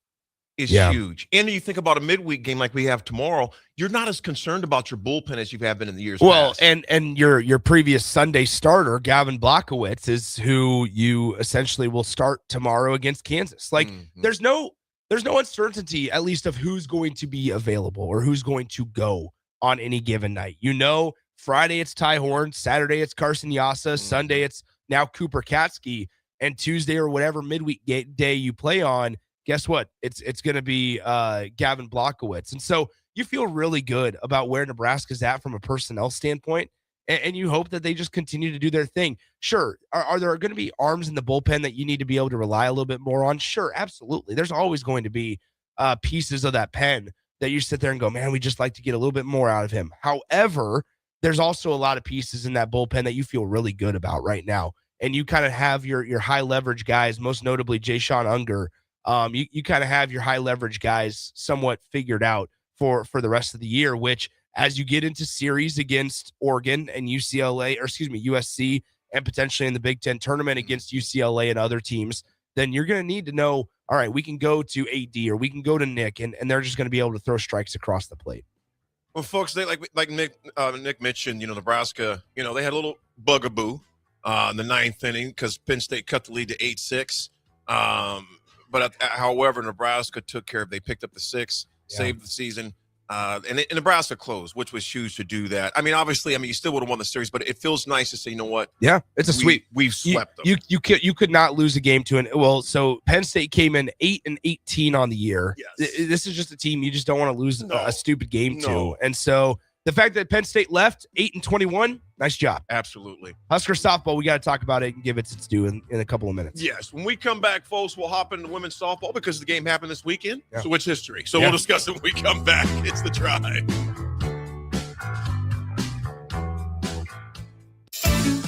is huge. And you think about a midweek game like we have tomorrow, you're not as concerned about your bullpen as you have been in the years past. And your previous Sunday starter, Gavin Blachowicz, is who you essentially will start tomorrow against Kansas. Like there's no uncertainty, at least, of who's going to be available or who's going to go on any given night. You know, Friday it's Ty Horn, Saturday it's Carson Yasa, Sunday it's now Cooper Katsky, and Tuesday or whatever midweek day you play on, guess what? It's going to be Gavin Blachowicz. And so you feel really good about where Nebraska's at from a personnel standpoint, and you hope that they just continue to do their thing. Sure, are there going to be arms in the bullpen that you need to be able to rely a little bit more on? Sure, absolutely. There's always going to be pieces of that pen that you sit there and go, man, we just like to get a little bit more out of him. However, there's also a lot of pieces in that bullpen that you feel really good about right now. And you kind of have your high leverage guys, most notably Jayshon Unger. You kind of have your high leverage guys somewhat figured out for the rest of the year, which as you get into series against Oregon and USC, and potentially in the Big Ten tournament against UCLA and other teams, then you're going to need to know, all right, we can go to AD or we can go to Nick, and they're just going to be able to throw strikes across the plate. Well, folks, they like Nick mentioned, Nebraska, they had a little bugaboo in the ninth inning because Penn State cut the lead to 8-6. However, Nebraska took care of. They picked up the 6, saved the season. And Nebraska closed, which was huge to do that. I mean, obviously, you still would have won the series, but it feels nice to say, you know what? Yeah, it's a sweep. We've swept them. You could not lose a game to so Penn State came in 8-18 on the year. Yes. This is just a team you just don't want to lose a stupid game to. And so the fact that Penn State left 8-21, nice job. Absolutely. Husker softball, we got to talk about it and give it its due in a couple of minutes. Yes. When we come back, folks, we'll hop into women's softball because the game happened this weekend. Yeah. So it's history. So we'll discuss it when we come back. It's The Drive.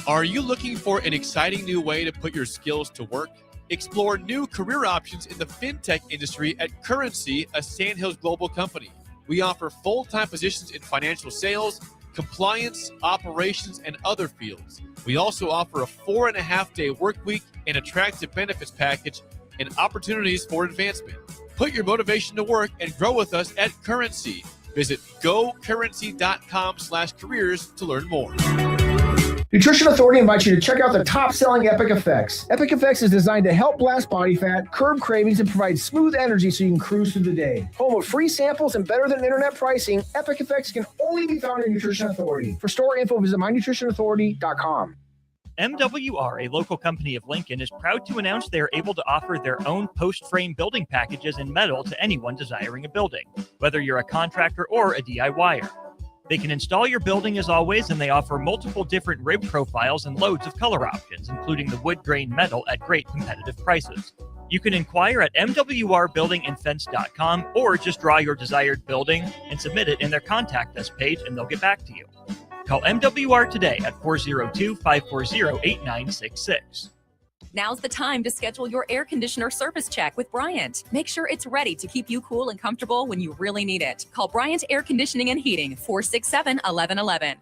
Are you looking for an exciting new way to put your skills to work? Explore new career options in the fintech industry at Currency, a Sandhills Global company. We offer full-time positions in financial sales, compliance, operations, and other fields. We also offer a 4.5-day work week, an attractive benefits package, and opportunities for advancement. Put your motivation to work and grow with us at Currency. Visit gocurrency.com/careers to learn more. Nutrition Authority invites you to check out the top-selling Epic Effects. Epic Effects is designed to help blast body fat, curb cravings, and provide smooth energy so you can cruise through the day. Home of free samples and better than internet pricing, Epic Effects can only be found in Nutrition Authority. For store info, visit mynutritionauthority.com. MWR, a local company of Lincoln, is proud to announce they are able to offer their own post-frame building packages in metal to anyone desiring a building, whether you're a contractor or a DIYer. They can install your building as always, and they offer multiple different rib profiles and loads of color options, including the wood grain metal at great competitive prices. You can inquire at mwrbuildingandfence.com or just draw your desired building and submit it in their Contact Us page, and they'll get back to you. Call MWR today at 402-540-8966. Now's the time to schedule your air conditioner service check with Bryant. Make sure it's ready to keep you cool and comfortable when you really need it. Call Bryant Air Conditioning and Heating, 467-1111.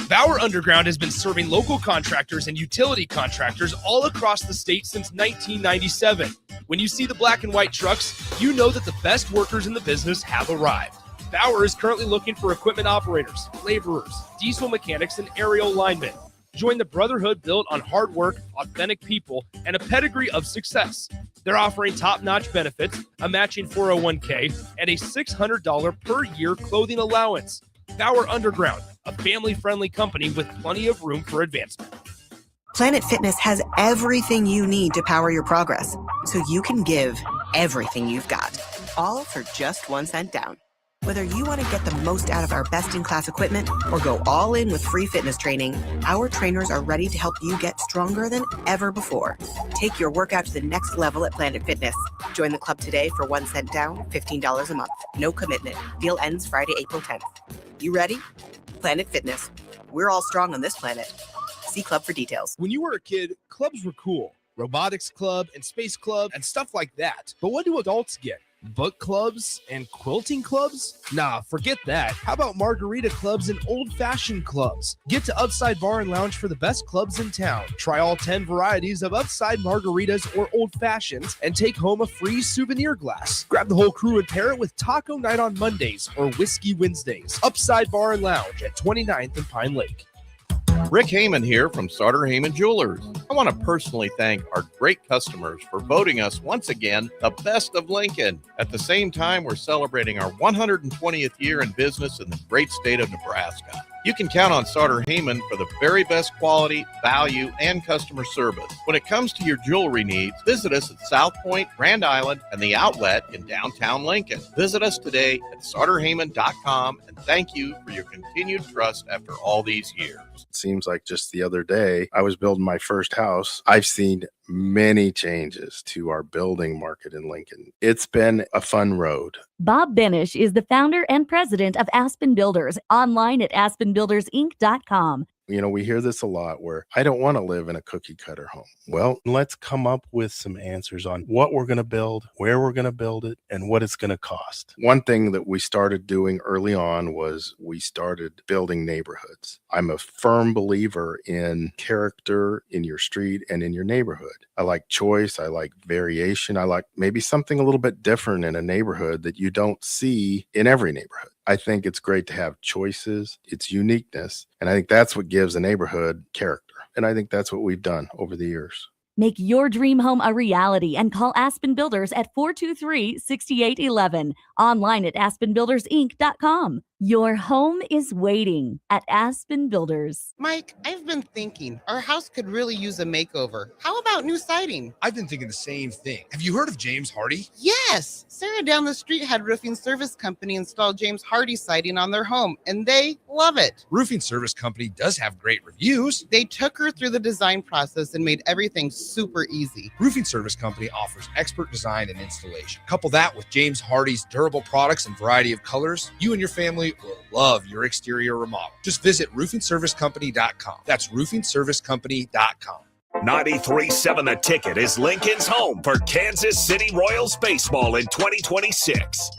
Bauer Underground has been serving local contractors and utility contractors all across the state since 1997. When you see the black and white trucks, you know that the best workers in the business have arrived. Bauer is currently looking for equipment operators, laborers, diesel mechanics, and aerial linemen. Join the brotherhood built on hard work, authentic people, and a pedigree of success. They're offering top-notch benefits, a matching 401k, and a $600 per year clothing allowance. Bauer Underground, a family-friendly company with plenty of room for advancement. Planet Fitness has everything you need to power your progress, so you can give everything you've got, all for just 1 cent down. Whether you want to get the most out of our best-in-class equipment or go all in with free fitness training, our trainers are ready to help you get stronger than ever before. Take your workout to the next level at Planet Fitness. Join the club today for 1 cent down, $15 a month. No commitment. Deal ends Friday, April 10th. You ready? Planet Fitness. We're all strong on this planet. See club for details. When you were a kid, clubs were cool. Robotics club and space club and stuff like that. But what do adults get? Book clubs and quilting clubs? Nah, forget that. How about margarita clubs and old-fashioned clubs? Get to Upside Bar and Lounge for the best clubs in town. Try all 10 varieties of Upside margaritas or old fashions and take home a free souvenir glass. Grab the whole crew and pair it with Taco Night on Mondays or Whiskey Wednesdays. Upside Bar and Lounge at 29th and Pine Lake. Rick Heyman here from Sartor Heyman Jewelers. I want to personally thank our great customers for voting us once again the best of Lincoln. At the same time, we're celebrating our 120th year in business in the great state of Nebraska. You can count on Sartor Heyman for the very best quality, value, and customer service. When it comes to your jewelry needs, visit us at South Point, Grand Island, and the Outlet in downtown Lincoln. Visit us today at sartorheyman.com, and thank you for your continued trust after all these years. It seems like just the other day, I was building my first house. I've seen many changes to our building market in Lincoln. It's been a fun road. Bob Benish is the founder and president of Aspen Builders, online at aspenbuildersinc.com. You know, we hear this a lot where I don't want to live in a cookie cutter home. Well, let's come up with some answers on what we're going to build, where we're going to build it, and what it's going to cost. One thing that we started doing early on was we started building neighborhoods. I'm a firm believer in character in your street and in your neighborhood. I like choice. I like variation. I like maybe something a little bit different in a neighborhood that you don't see in every neighborhood. I think it's great to have choices, its uniqueness, and I think that's what gives a neighborhood character. And I think that's what we've done over the years. Make your dream home a reality and call Aspen Builders at 423-6811. Online at aspenbuildersinc.com. Your home is waiting at Aspen Builders. Mike, I've been thinking our house could really use a makeover. How about new siding? I've been thinking the same thing. Have you heard of James Hardy? Yes. Sarah down the street had Roofing Service Company install James Hardy siding on their home, and they love it. Roofing Service Company does have great reviews. They took her through the design process and made everything super easy. Roofing Service Company offers expert design and installation. Couple that with James Hardy's durable products and variety of colors, you and your family will love your exterior remodel. Just visit roofingservicecompany.com. That's roofingservicecompany.com. 93.7 The Ticket is Lincoln's home for Kansas City Royals baseball in 2026.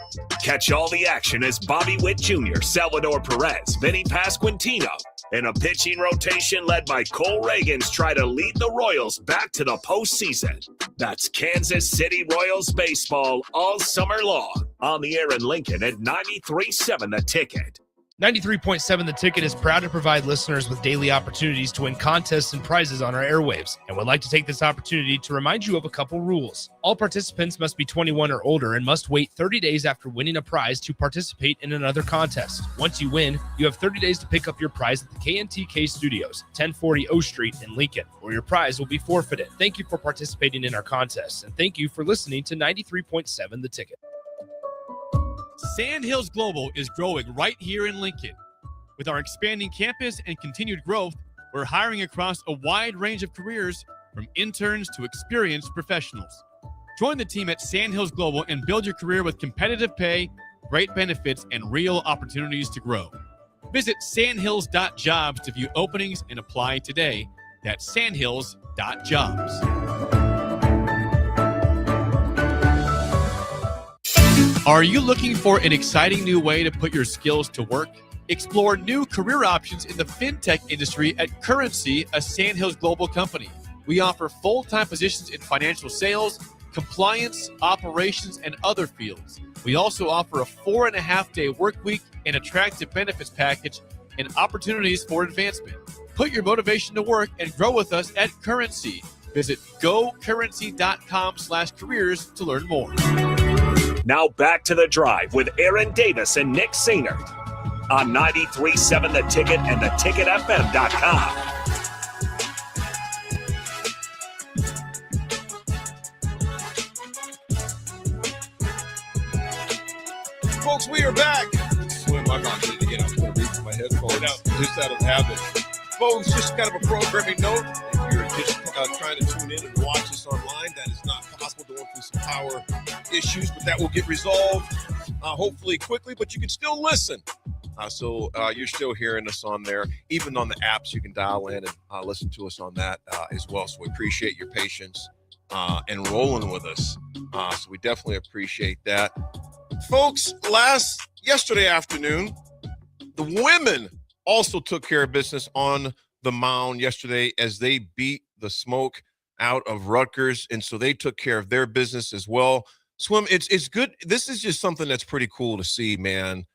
Catch all the action as Bobby Witt Jr., Salvador Perez, Vinny Pasquantino, and a pitching rotation led by Cole Reagans try to lead the Royals back to the postseason. That's Kansas City Royals baseball all summer long. On the air in Lincoln at 93.7 The Ticket. 93.7 The Ticket is proud to provide listeners with daily opportunities to win contests and prizes on our airwaves, and would like to take this opportunity to remind you of a couple rules. All participants must be 21 or older and must wait 30 days after winning a prize to participate in another contest. Once you win, you have 30 days to pick up your prize at the KNTK Studios, 1040 O Street in Lincoln, or your prize will be forfeited. Thank you for participating in our contests, and thank you for listening to 93.7 The Ticket. Sandhills Global is growing right here in Lincoln. With our expanding campus and continued growth, we're hiring across a wide range of careers, from interns to experienced professionals. Join the team at Sandhills Global and build your career with competitive pay, great benefits, and real opportunities to grow. Visit sandhills.jobs to view openings and apply today. That's sandhills.jobs. Are you looking for an exciting new way to put your skills to work? Explore new career options in the fintech industry at Currency, a Sandhills Global company. We offer full-time positions in financial sales, compliance, operations, and other fields. We also offer a 4.5-day work week, an attractive benefits package, and opportunities for advancement. Put your motivation to work and grow with us at Currency. Visit gocurrency.com/careers to learn more. Now back to The Drive with Aaron Davis and Nick Sainert on 93.7 The Ticket and theticketfm.com. Folks, we are back. Swim, I'm not going to get up and reach my headphones just out of habit. Folks, just kind of a programming note. If you're just trying to tune in and watch us online, that is not possible, going through some power issues, but that will get resolved hopefully quickly, but you can still listen. So you're still hearing us on there. Even on the apps, you can dial in and listen to us on that as well. So we appreciate your patience and rolling with us. So we definitely appreciate that. Folks, yesterday afternoon, the women also took care of business on the mound yesterday as they beat the smoke out of Rutgers, and so they took care of their business as well. Swim, it's good. This is just something that's pretty cool to see, man.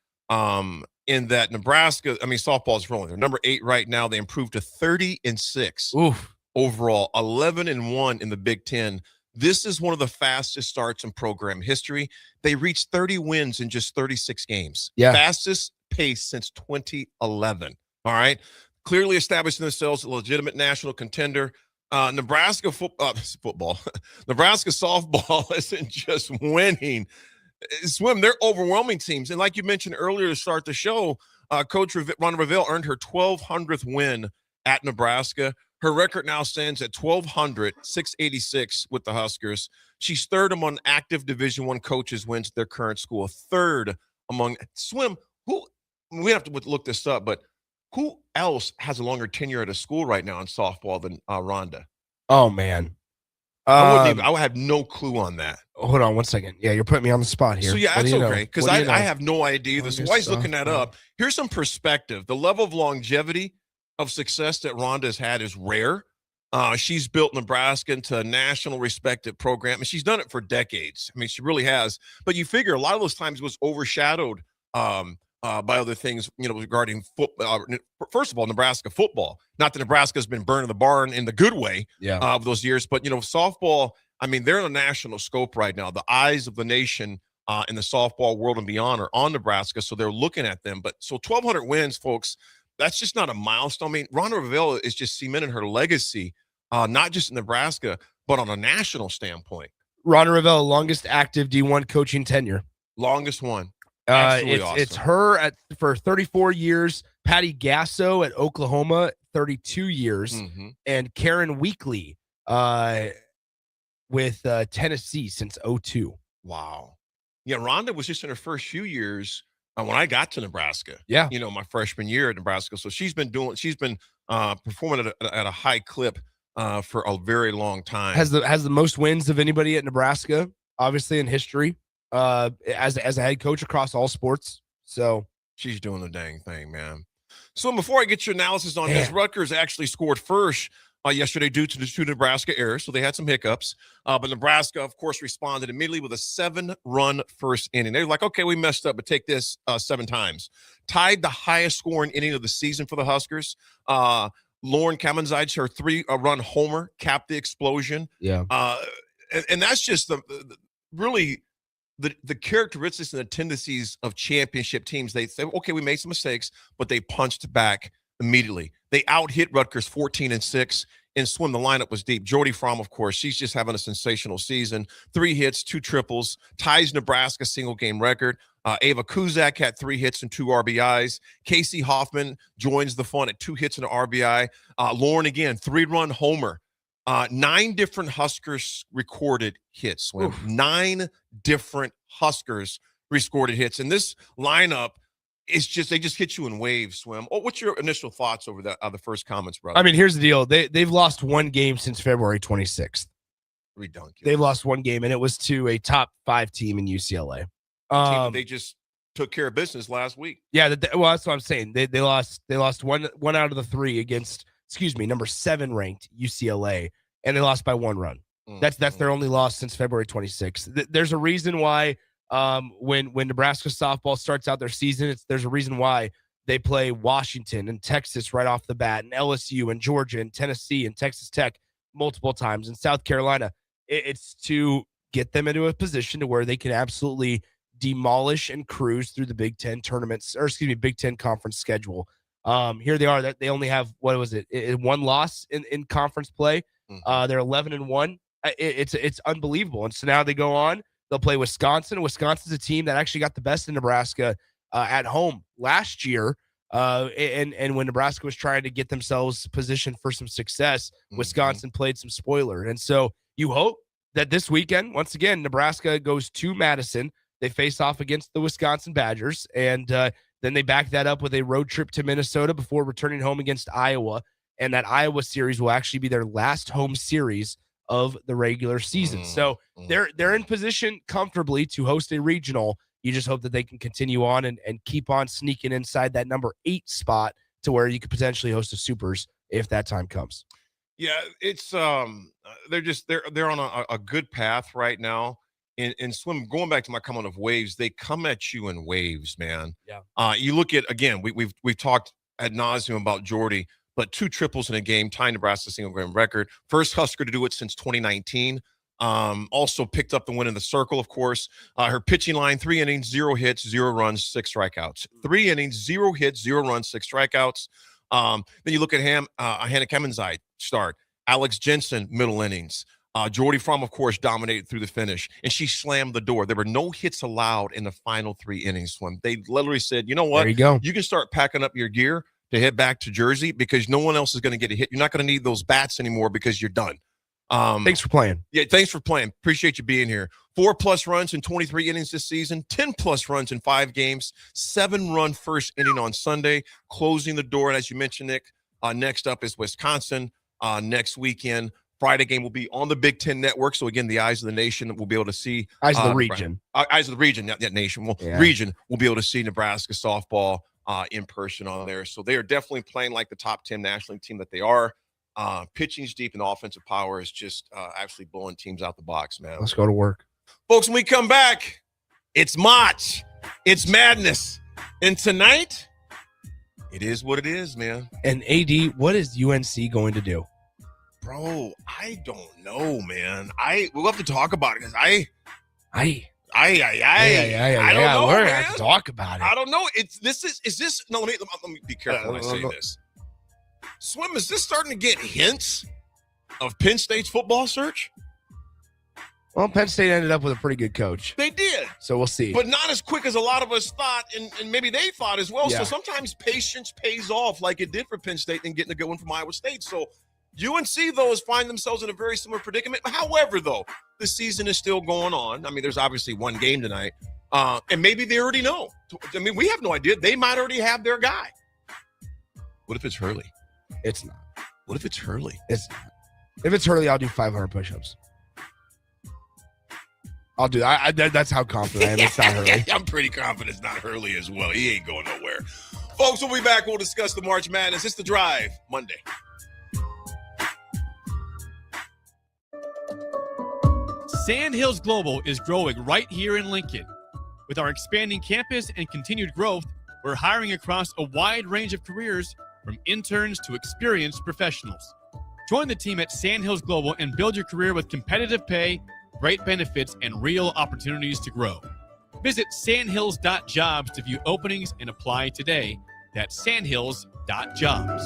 In that Nebraska, softball's rolling. They're number 8 right now. They improved to 30-6 overall, 11-1 in the Big Ten. This is one of the fastest starts in program history. They reached 30 wins in just 36 games. Yeah. Fastest pace since 2011. All right. Clearly establishing themselves a legitimate national contender. Nebraska football, Nebraska softball isn't just winning. Swim, they're overwhelming teams. And like you mentioned earlier to start the show, Coach Rhonda Revelle earned her 1,200th win at Nebraska. Her record now stands at 1,200, 686 with the Huskers. She's third among active Division I coaches wins at their current school. Third among swim. We have to look this up, but who else has a longer tenure at a school right now in softball than Rhonda? Oh, man. I would have no clue on that. Hold on 1 second. Yeah, you're putting me on the spot here. So, yeah, that's okay, because I have no idea either. So while he's looking that up, here's some perspective. The level of longevity of success that Rhonda has had is rare. She's built Nebraska into a national respected program, and she's done it for decades. I mean, she really has. But you figure a lot of those times was overshadowed by other things, regarding football. First of all, Nebraska football. Not that Nebraska's been burning the barn in the good way of those years, but, softball, I mean, they're in a national scope right now. The eyes of the nation in the softball world and beyond are on Nebraska, so they're looking at them. But so 1,200 wins, folks, that's just not a milestone. I mean, Rhonda Rivera is just cementing her legacy, not just in Nebraska, but on a national standpoint. Rhonda Rivera, longest active D1 coaching tenure. Longest one. It's her for 34 years. Patty Gasso at Oklahoma, 32 years, and Karen Weekly with Tennessee since 2002. Wow. Yeah, Rhonda was just in her first few years when I got to Nebraska. Yeah, my freshman year at Nebraska. So she's been performing at a high clip for a very long time. Has the most wins of anybody at Nebraska, obviously in history. As a head coach across all sports. So she's doing the dang thing, man. So before I get your analysis on this, Rutgers actually scored first yesterday due to the two Nebraska errors, so they had some hiccups. But Nebraska, of course, responded immediately with a 7-run first inning. They're like, okay, we messed up, but take this 7 times. Tied the highest scoring inning of the season for the Huskers. Lauren Kamenzides, her 3-run homer, capped the explosion. Yeah. And that's just really the characteristics and the tendencies of championship teams. They say, okay, we made some mistakes, but they punched back immediately. They out-hit Rutgers 14-6. In swim, the lineup was deep. Jordy Fromm, of course, she's just having a sensational season. 3 hits, 2 triples, ties Nebraska's single-game record. Ava Kuzak had 3 hits and 2 RBIs. Casey Hoffman joins the fun at 2 hits and an RBI. Lauren, again, 3-run homer. 9 different Huskers recorded hits. 9 different Huskers recorded hits. And this lineup is they just hit you in waves, Swim. Oh, what's your initial thoughts over the first comments, brother? I mean, here's the deal. They've lost 1 game since February 26th. Redundant. They've lost 1 game, and it was to a top 5 team in UCLA. They just took care of business last week. Yeah, that's what I'm saying. They lost one out of the 3 against, number 7 ranked UCLA, and they lost by 1 run. That's their only loss since February 26th. There's a reason why when Nebraska softball starts out their season, there's a reason why they play Washington and Texas right off the bat, and LSU and Georgia and Tennessee and Texas Tech multiple times, and South Carolina. It's to get them into a position to where they can absolutely demolish and cruise through the Big Ten tournaments, Big Ten conference schedule. Here they are. That they only have 1 loss in conference play. They're 11-1. It's unbelievable. And so now they go on. They'll play Wisconsin. Wisconsin's a team that actually got the best in Nebraska at home last year. And when Nebraska was trying to get themselves positioned for some success, Wisconsin played some spoiler. And so you hope that this weekend, once again, Nebraska goes to Madison. They face off against the Wisconsin Badgers, and then they back that up with a road trip to Minnesota before returning home against Iowa. And that Iowa series will actually be their last home series of the regular season. So they're in position comfortably to host a regional. You just hope that they can continue on and keep on sneaking inside that number 8 spot to where you could potentially host a Supers if that time comes. Yeah, it's they're on a good path right now. In swim, going back to my comment of waves, they come at you in waves, man. Yeah. You look at, again, we've talked ad nauseum about Jordy, but 2 triples in a game, tying Nebraska's single-game record. First Husker to do it since 2019. Also picked up the win in the circle, of course. Her pitching line, 3 innings, 0 hits, 0 runs, 6 strikeouts. 3 innings, 0 hits, 0 runs, 6 strikeouts. Then you look at Hannah Kamenzides start. Alex Jensen, middle innings. Jordy Fromm, of course, dominated through the finish, and she slammed the door. There were no hits allowed in the final 3 innings. Swim. They literally said, you know what? There you go. You can start packing up your gear to head back to Jersey because no one else is going to get a hit. You're not going to need those bats anymore because you're done. Thanks for playing. Yeah, thanks for playing. Appreciate you being here. 4+ runs in 23 innings this season, 10+ runs in 5 games, 7-run first inning on Sunday, closing the door. And as you mentioned, Nick, next up is Wisconsin next weekend. Friday game will be on the Big Ten Network. So, again, the eyes of the nation will be able to see. Eyes of the region. Eyes of the region, not that nation. Region will be able to see Nebraska softball in person on there. So they are definitely playing like the top 10 National League team that they are. Pitching's deep and offensive power is just actually blowing teams out the box, man. Let's go to work. Folks, when we come back, it's March. It's madness. And tonight, it is what it is, man. And AD, what is UNC going to do? Bro, I don't know, man. We'll have to talk about it because I don't know. We're gonna have to talk about it. I don't know. Is this? No, let me be careful when I say this. Swim, is this starting to get hints of Penn State's football search? Well, Penn State ended up with a pretty good coach. They did. So we'll see. But not as quick as a lot of us thought, and maybe they thought as well. Yeah. So sometimes patience pays off like it did for Penn State and getting a good one from Iowa State. So UNC, though, is finding themselves in a very similar predicament. However, though, the season is still going on. I mean, there's obviously one game tonight. And maybe they already know. I mean, we have no idea. They might already have their guy. What if it's Hurley? It's not. What if it's Hurley? It's not. If it's Hurley, I'll do 500 push-ups. I'll do that. That's how confident I am. It's not Hurley. I'm pretty confident it's not Hurley as well. He ain't going nowhere. Folks, we'll be back. We'll discuss the March Madness. It's The Drive, Monday. Sandhills Global is growing right here in Lincoln. With our expanding campus and continued growth, we're hiring across a wide range of careers from interns to experienced professionals. Join the team at Sandhills Global and build your career with competitive pay, great benefits, and real opportunities to grow. Visit sandhills.jobs to view openings and apply today. That's sandhills.jobs.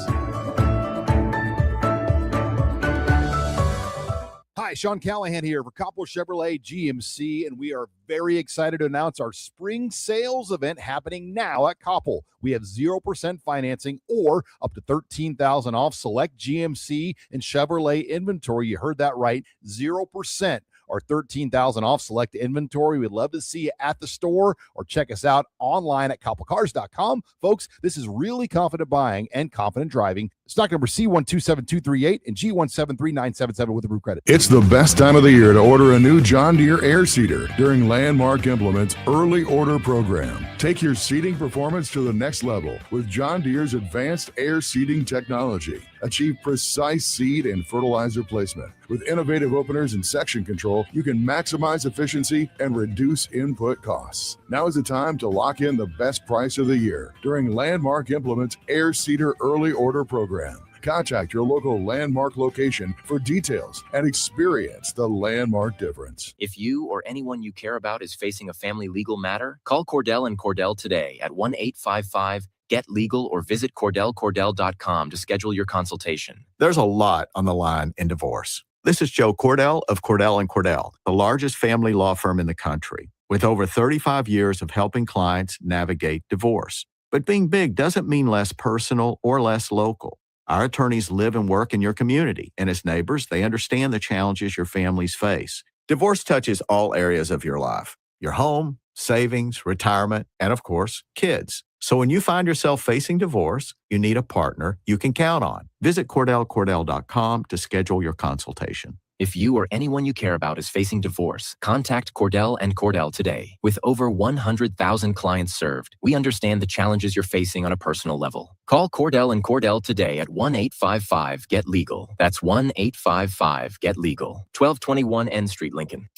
Hi, Sean Callahan here for Coppell Chevrolet GMC, and we are very excited to announce our spring sales event happening now at Coppell. We have 0% financing or up to $13,000 off select GMC and Chevrolet inventory. You heard that right, 0%. Or $13,000 off select inventory. We'd love to see you at the store or check us out online at CoppellCars.com. Folks, this is really confident buying and confident driving. Stock number C127238 and G173977 with approved credit. It's the best time of the year to order a new John Deere air seeder during Landmark Implement's early order program. Take your seeding performance to the next level with John Deere's advanced air seeding technology. Achieve precise seed and fertilizer placement. With innovative openers and section control, you can maximize efficiency and reduce input costs. Now is the time to lock in the best price of the year during Landmark Implement's air seeder early order program. Contact your local Landmark location for details and experience the Landmark difference. If you or anyone you care about is facing a family legal matter, call Cordell and Cordell today at 1-855-GET-LEGAL or visit CordellCordell.com to schedule your consultation. There's a lot on the line in divorce. This is Joe Cordell of Cordell & Cordell, the largest family law firm in the country, with over 35 years of helping clients navigate divorce. But being big doesn't mean less personal or less local. Our attorneys live and work in your community, and as neighbors, they understand the challenges your families face. Divorce touches all areas of your life: your home, savings, retirement, and of course, kids. So when you find yourself facing divorce, you need a partner you can count on. Visit CordellCordell.com to schedule your consultation. If you or anyone you care about is facing divorce, contact Cordell and Cordell today. With over 100,000 clients served, we understand the challenges you're facing on a personal level. Call Cordell and Cordell today at 1-855-GET-LEGAL. That's 1-855-GET-LEGAL. 1221 N Street, Lincoln.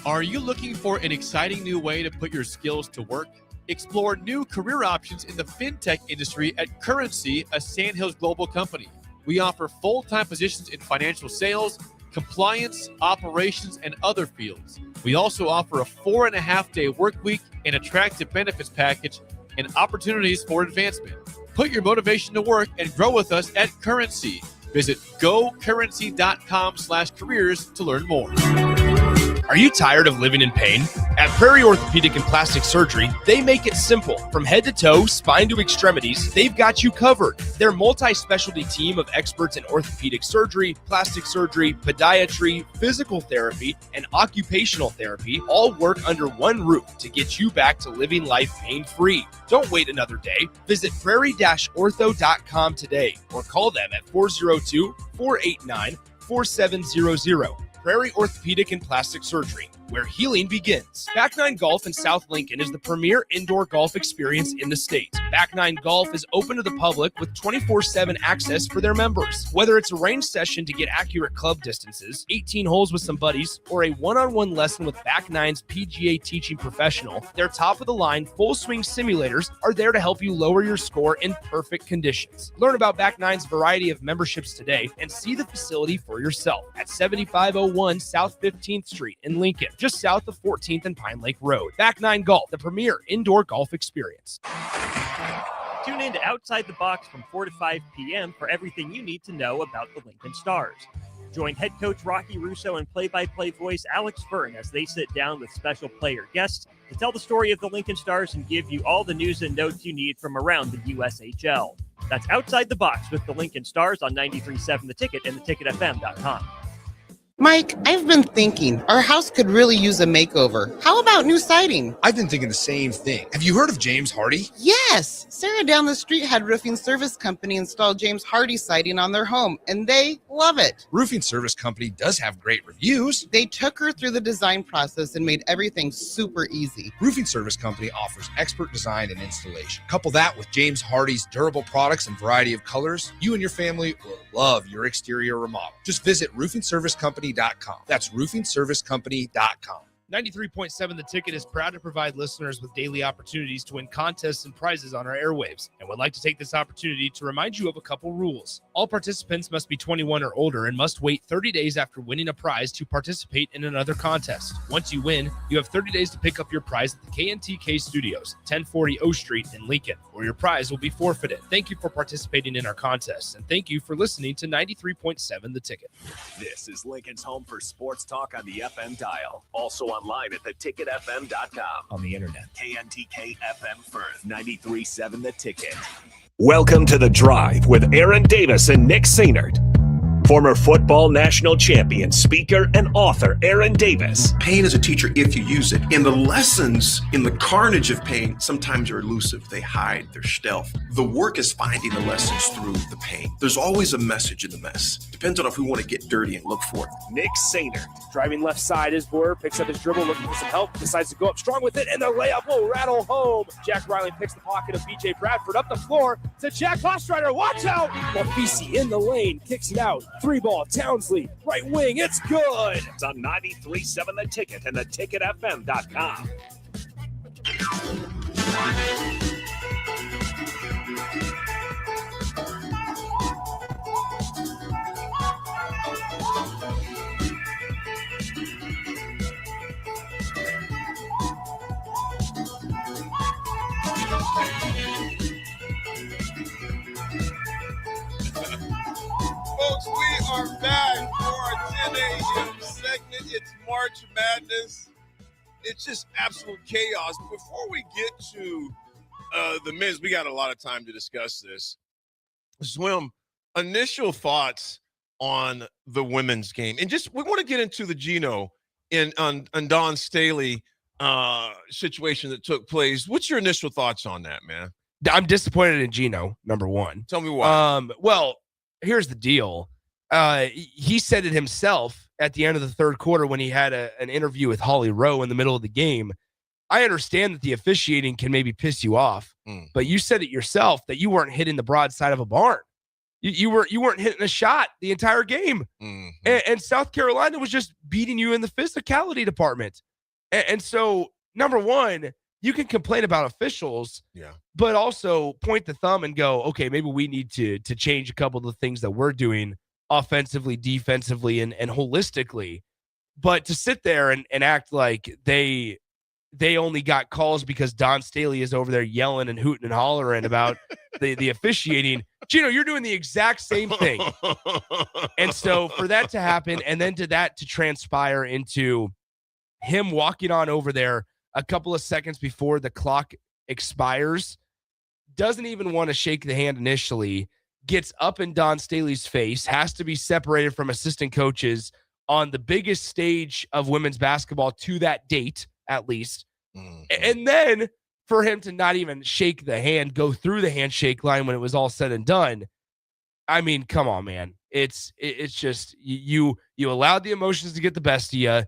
Are you looking for an exciting new way to put your skills to work? Explore new career options in the fintech industry at Currency, a Sandhills Global company. We offer full-time positions in financial sales, compliance, operations, and other fields. We also offer a 4.5-day work week, an attractive benefits package, and opportunities for advancement. Put your motivation to work and grow with us at Currency. Visit gocurrency.com/careers to learn more. Are you tired of living in pain? At Prairie Orthopedic and Plastic Surgery, they make it simple. From head to toe, spine to extremities, they've got you covered. Their multi-specialty team of experts in orthopedic surgery, plastic surgery, podiatry, physical therapy, and occupational therapy all work under one roof to get you back to living life pain-free. Don't wait another day. Visit prairie-ortho.com today or call them at 402-489-4700. Prairie Orthopedic and Plastic Surgery, where healing begins. Back Nine Golf in South Lincoln is the premier indoor golf experience in the state. Back Nine Golf is open to the public with 24/7 access for their members. Whether it's a range session to get accurate club distances, 18 holes with some buddies, or a one-on-one lesson with Back Nine's PGA teaching professional, their top-of-the-line full-swing simulators are there to help you lower your score in perfect conditions. Learn about Back Nine's variety of memberships today and see the facility for yourself at 7501 South 15th Street in Lincoln, just south of 14th and Pine Lake Road. Back Nine Golf, the premier indoor golf experience. Tune in to Outside the Box from 4 to 5 p.m. for everything you need to know about the Lincoln Stars. Join head coach Rocky Russo and play-by-play voice Alex Fern as they sit down with special player guests to tell the story of the Lincoln Stars and give you all the news and notes you need from around the USHL. That's Outside the Box with the Lincoln Stars on 93.7 The Ticket and theticketfm.com. Mike, I've been thinking our house could really use a makeover. How about new siding? I've been thinking the same thing. Have you heard of James Hardy? Yes. Sarah down the street had Roofing Service Company install James Hardy siding on their home, and they love it. Roofing Service Company does have great reviews. They took her through the design process and made everything super easy. Roofing Service Company offers expert design and installation. Couple that with James Hardy's durable products and variety of colors, you and your family will love your exterior remodel. Just visit roofingservicecompany.com. That's roofingservicecompany.com. 93.7 The Ticket is proud to provide listeners with daily opportunities to win contests and prizes on our airwaves, and would like to take this opportunity to remind you of a couple rules. All participants must be 21 or older and must wait 30 days after winning a prize to participate in another contest. Once you win, you have 30 days to pick up your prize at the KNTK Studios, 1040 O Street in Lincoln, or your prize will be forfeited. Thank you for participating in our contests, and thank you for listening to 93.7 The Ticket. This is Lincoln's home for sports talk on the FM dial. Also online at theticketfm.com. On the internet. KNTK FM Firth, 93.7 The Ticket. Welcome to The Drive with Aaron Davis and Nick Sainert. Former football national champion, speaker, and author Aaron Davis. Pain is a teacher if you use it. And the lessons in the carnage of pain sometimes are elusive. They hide, they're stealth. The work is finding the lessons through the pain. There's always a message in the mess. Depends on if we want to get dirty and look for it. Nick Sainert. Driving left side is Boyer, picks up his dribble, looking for some help, decides to go up strong with it, and the layup will rattle home. Jack Riley picks the pocket of B.J. Bradford up the floor to Jack Hostrider. Watch out! Mafisi in the lane, kicks it out. 3-ball, Townsley, right wing, it's good! It's on 93.7 The Ticket and theticketfm.com. Folks, we are back for our 10 a.m. segment. It's March Madness. It's just absolute chaos. Before we get to the men's, we got a lot of time to discuss this. Swim, initial thoughts on the women's game. And just we want to get into the Gino and Dawn Staley situation that took place. What's your initial thoughts on that, man? I'm disappointed in Gino, number one. Tell me why. Well, here's the deal. He said it himself at the end of the third quarter when he had an interview with Holly Rowe in the middle of the game. I understand that the officiating can maybe piss you off, but you said it yourself that you weren't hitting the broadside of a barn. You weren't hitting a shot the entire game. And South Carolina was just beating you in the physicality department. And so, number one, you can complain about officials, but also point the thumb and go, okay, maybe we need to change a couple of the things that we're doing offensively, defensively, and holistically. But to sit there and act like they only got calls because Dawn Staley is over there yelling and hooting and hollering about the officiating. Gino, you're doing the exact same thing. And so for that to happen, and then to transpire into him walking on over there a couple of seconds before the clock expires, doesn't even want to shake the hand initially, gets up in Don Staley's face, has to be separated from assistant coaches on the biggest stage of women's basketball to that date, at least. And then for him to not even shake the hand, go through the handshake line when it was all said and done. I mean, come on, man. It's just you allowed the emotions to get the best of you.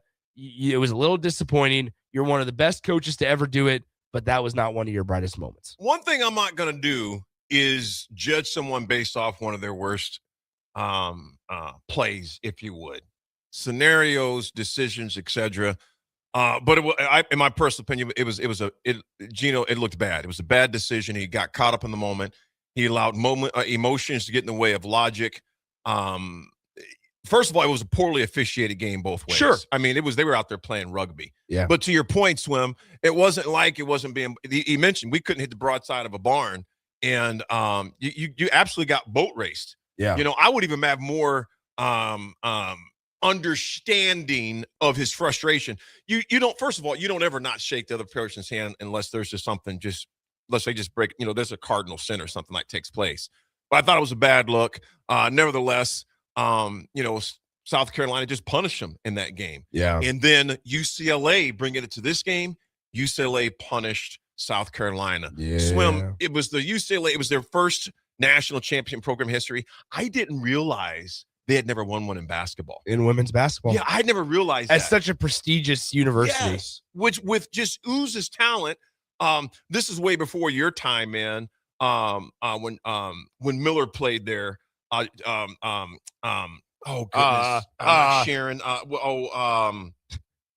It was a little disappointing. You're one of the best coaches to ever do it, but that was not one of your brightest moments. One thing I'm not going to do is judge someone based off one of their worst plays, if you would. Scenarios, decisions, etc. But in my personal opinion, Gino, it looked bad. It was a bad decision. He got caught up in the moment. He allowed emotions to get in the way of logic. First of all, it was a poorly officiated game both ways. Sure. I mean, they were out there playing rugby. Yeah. But to your point, Swim, it wasn't being. He mentioned we couldn't hit the broadside of a barn, and you absolutely got boat raced. Yeah. I would even have more understanding of his frustration. You don't. First of all, you don't ever not shake the other person's hand unless there's just something. Let's say just break. There's a cardinal sin or something that takes place. But I thought it was a bad look. Nevertheless. South Carolina just punished them in that game. Yeah. And then UCLA, bringing it to this game, UCLA punished South Carolina. Yeah. Swim, it was the UCLA, it was their first national championship program history. I didn't realize they had never won one in basketball. In women's basketball. Yeah, I never realized That's that. such a prestigious university. Yes, which with just oozes talent. This is way before your time, man. When Miller played there. Oh goodness, Sharon.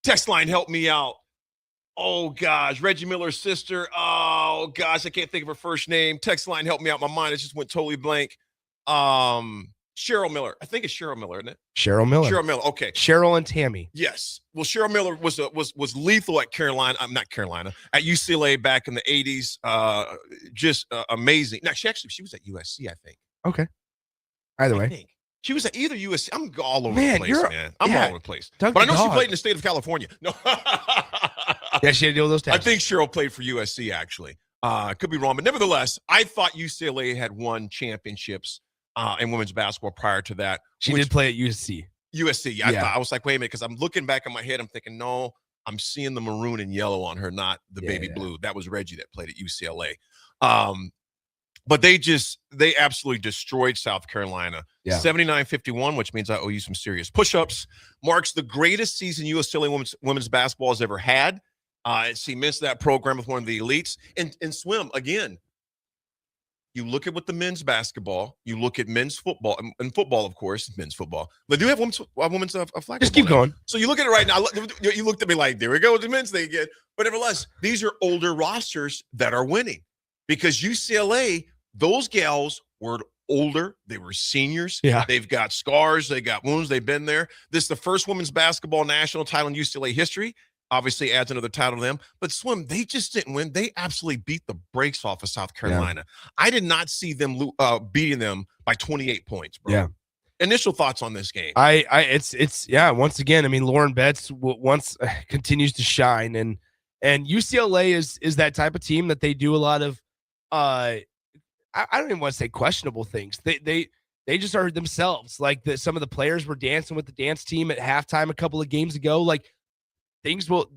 Text line, help me out. Oh gosh, Reggie Miller's sister. Oh gosh, I can't think of her first name. Text line, help me out. My mind just went totally blank. Cheryl Miller. I think it's Cheryl Miller, isn't it? Cheryl Miller. Cheryl Miller. Okay. Cheryl and Tammy. Yes. Well, Cheryl Miller was lethal at Carolina. I'm not Carolina, at UCLA back in the 80s. Just amazing. Now she was at USC, I think. Okay. Either way. She was at either USC. I'm all over Man, the place, man. I'm all over the place. Doug But I know Dog. she played in the state of California. No. Yeah, she had to deal with those I taxes. think Cheryl played for USC, actually. Could be wrong. But nevertheless, I thought UCLA had won championships in women's basketball prior to that. She did play at USC. USC. I was like, wait a minute, because I'm looking back in my head. I'm thinking, no, I'm seeing the maroon and yellow on her, not the baby blue. That was Reggie that played at UCLA. But they absolutely destroyed South Carolina. Yeah. 79-51, which means I owe you some serious push-ups. Marks the greatest season UCLA women's basketball has ever had. It cements that program with one of the elites. And Swim, again, you look at what the men's basketball, you look at men's football, and football, of course, men's football. They do have women's flag. Just keep going. So you look at it right now. You looked at me like, there we go with the men's thing again. But nevertheless, these are older rosters that are winning. Because UCLA, those gals were older. They were seniors. Yeah. They've got scars. They got wounds. They've been there. This is the first women's basketball national title in UCLA history. Obviously adds another title to them. But Swim, they just didn't win. They absolutely beat the brakes off of South Carolina. I did not see them beating them by 28 points, bro. Yeah. Initial thoughts on this game? It's once again, I mean, Lauren Betts continues to shine, and UCLA is that type of team that they do a lot of I don't even want to say questionable things. They just are themselves. Like some of the players were dancing with the dance team at halftime a couple of games ago. Like things will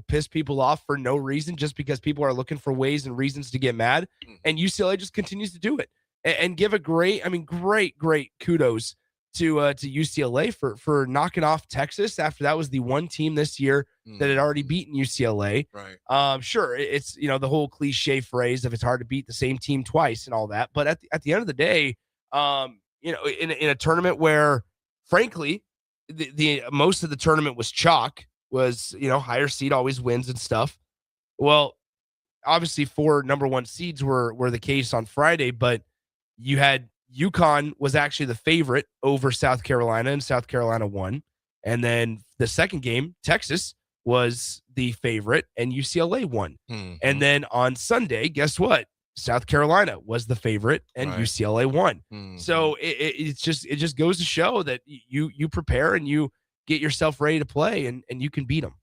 piss people off for no reason, just because people are looking for ways and reasons to get mad. And UCLA just continues to do it and give a great kudos to UCLA for knocking off Texas after that was the one team this year that had already beaten UCLA. Right. Sure, it's the whole cliche phrase of it's hard to beat the same team twice and all that, but at the end of the day, in a tournament where, frankly, the most of the tournament was chalk, was higher seed always wins and stuff. Well, obviously 4 number 1 seeds were the case on Friday, but you had UConn was actually the favorite over South Carolina, and South Carolina won. And then the second game, Texas was the favorite, and UCLA won. Mm-hmm. And then on Sunday, guess what? South Carolina was the favorite, and UCLA won. Mm-hmm. So it just goes to show that you prepare and you get yourself ready to play, and you can beat them.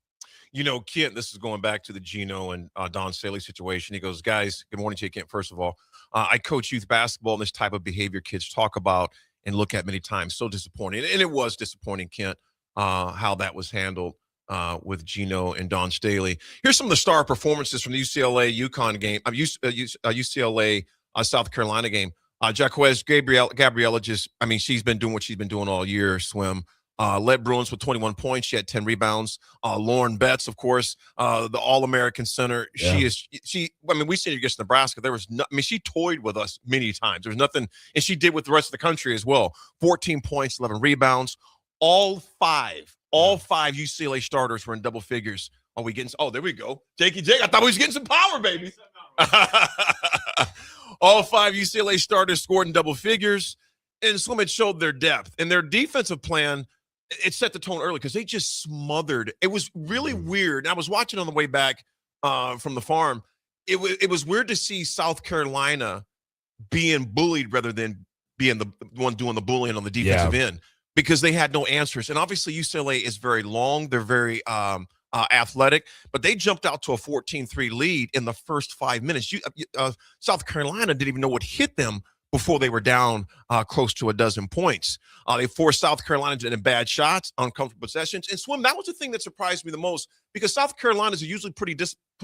You know, Kent, this is going back to the Gino and Don Staley situation. He goes, guys, good morning to you, Kent. First of all, I coach youth basketball, and this type of behavior kids talk about and look at many times. So disappointing. And it was disappointing, Kent, how that was handled with Gino and Don Staley. Here's some of the star performances from the UCLA-UConn game, UCLA South Carolina game. Jaquez Gabriella she's been doing what she's been doing all year, Swim. Led Bruins with 21 points. She had 10 rebounds. Lauren Betts, of course, the All-American center. Yeah. We seen her against Nebraska. She toyed with us many times. There was nothing, and she did with the rest of the country as well. 14 points, 11 rebounds. All five UCLA starters were in double figures. Are we getting? Oh, there we go. Jake, I thought we was getting some power, baby. All 5 UCLA starters scored in double figures, and Swim had showed their depth. And their defensive plan, it set the tone early because they just smothered. It was really weird. And I was watching on the way back from the farm. It was weird to see South Carolina being bullied rather than being the one doing the bullying on the defensive end, because they had no answers. And obviously UCLA is very long. They're very athletic, but they jumped out to a 14-3 lead in the first 5 minutes. South Carolina didn't even know what hit them before they were down close to a dozen points. They forced South Carolina into bad shots, uncomfortable possessions. And Swim, that was the thing that surprised me the most, because South Carolina is a usually pretty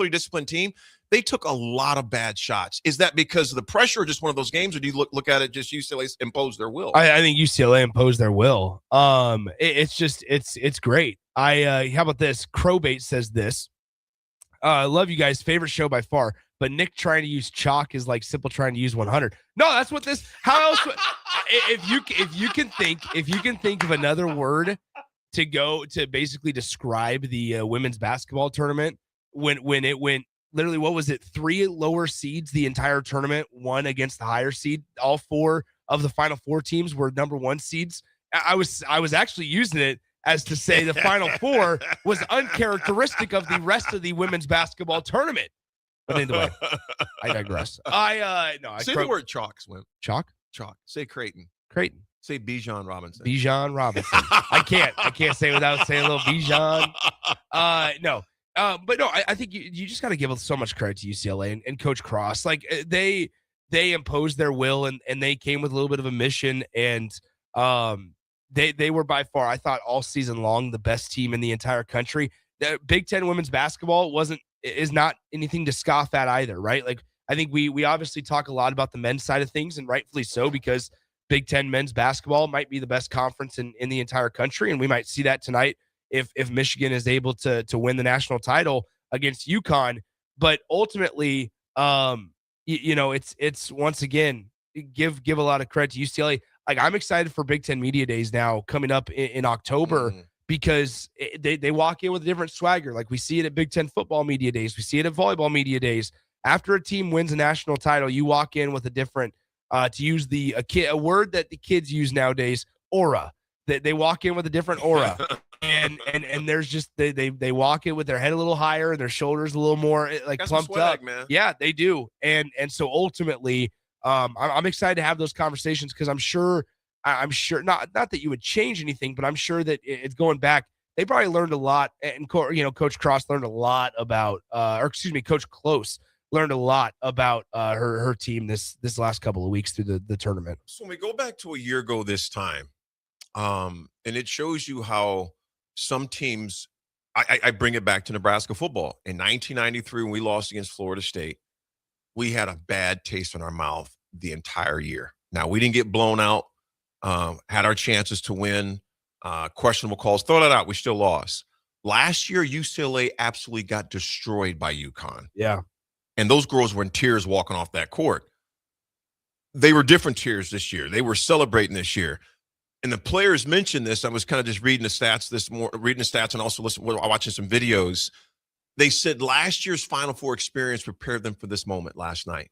disciplined team. They took a lot of bad shots. Is that because of the pressure, or just one of those games, or do you look at it just UCLA imposed their will? I think UCLA imposed their will. It's great. How about this? Crowbait says this. Love you guys. Favorite show by far. But Nick trying to use chalk is like Simple trying to use 100. No, that's what this. How else? If you can think of another word to go to basically describe the women's basketball tournament when it went literally, what was it? 3 lower seeds the entire tournament, 1 against the higher seed. All 4 of the Final 4 teams were number 1 seeds. I was actually using it as to say the Final 4 was uncharacteristic of the rest of the women's basketball tournament. But anyway, I digress. Say the word chalk, Swim. Chalk? Chalk. Say Creighton. Creighton. Say Bijan Robinson. Bijan Robinson. I can't say without saying a little Bijan. But no, I think you just got to give so much credit to UCLA and Coach Cross. Like they imposed their will and they came with a little bit of a mission, and they were by far, I thought, all season long the best team in the entire country. The Big Ten women's basketball is not anything to scoff at either, right? Like I think we obviously talk a lot about the men's side of things, and rightfully so, because Big Ten men's basketball might be the best conference in the entire country, and we might see that tonight if Michigan is able to win the national title against UConn. But ultimately, it's once again, give a lot of credit to UCLA. Like I'm excited for Big Ten Media Days now coming up in October. Because they walk in with a different swagger. Like we see it at Big Ten football media days. We see it at volleyball media days. After a team wins a national title, you walk in with a different, to use a word that the kids use nowadays, aura. They walk in with a different aura. and there's just, they walk in with their head a little higher and their shoulders a little more like plumped up. Man. Yeah, they do. And so ultimately, I'm excited to have those conversations, because I'm sure not that you would change anything, but I'm sure that it's going back. They probably learned a lot, and Coach Cross learned a lot about, Coach Close learned a lot about her team this last couple of weeks through the tournament. So when we go back to a year ago this time, and it shows you how some teams, I bring it back to Nebraska football. In 1993, when we lost against Florida State, we had a bad taste in our mouth the entire year. Now, we didn't get blown out. Had our chances to win, questionable calls, throw that out. We still lost. Last year, UCLA absolutely got destroyed by UConn. Yeah. And those girls were in tears walking off that court. They were different tears this year. They were celebrating this year. And the players mentioned this. I was kind of just reading the stats and also watching some videos. They said last year's Final Four experience prepared them for this moment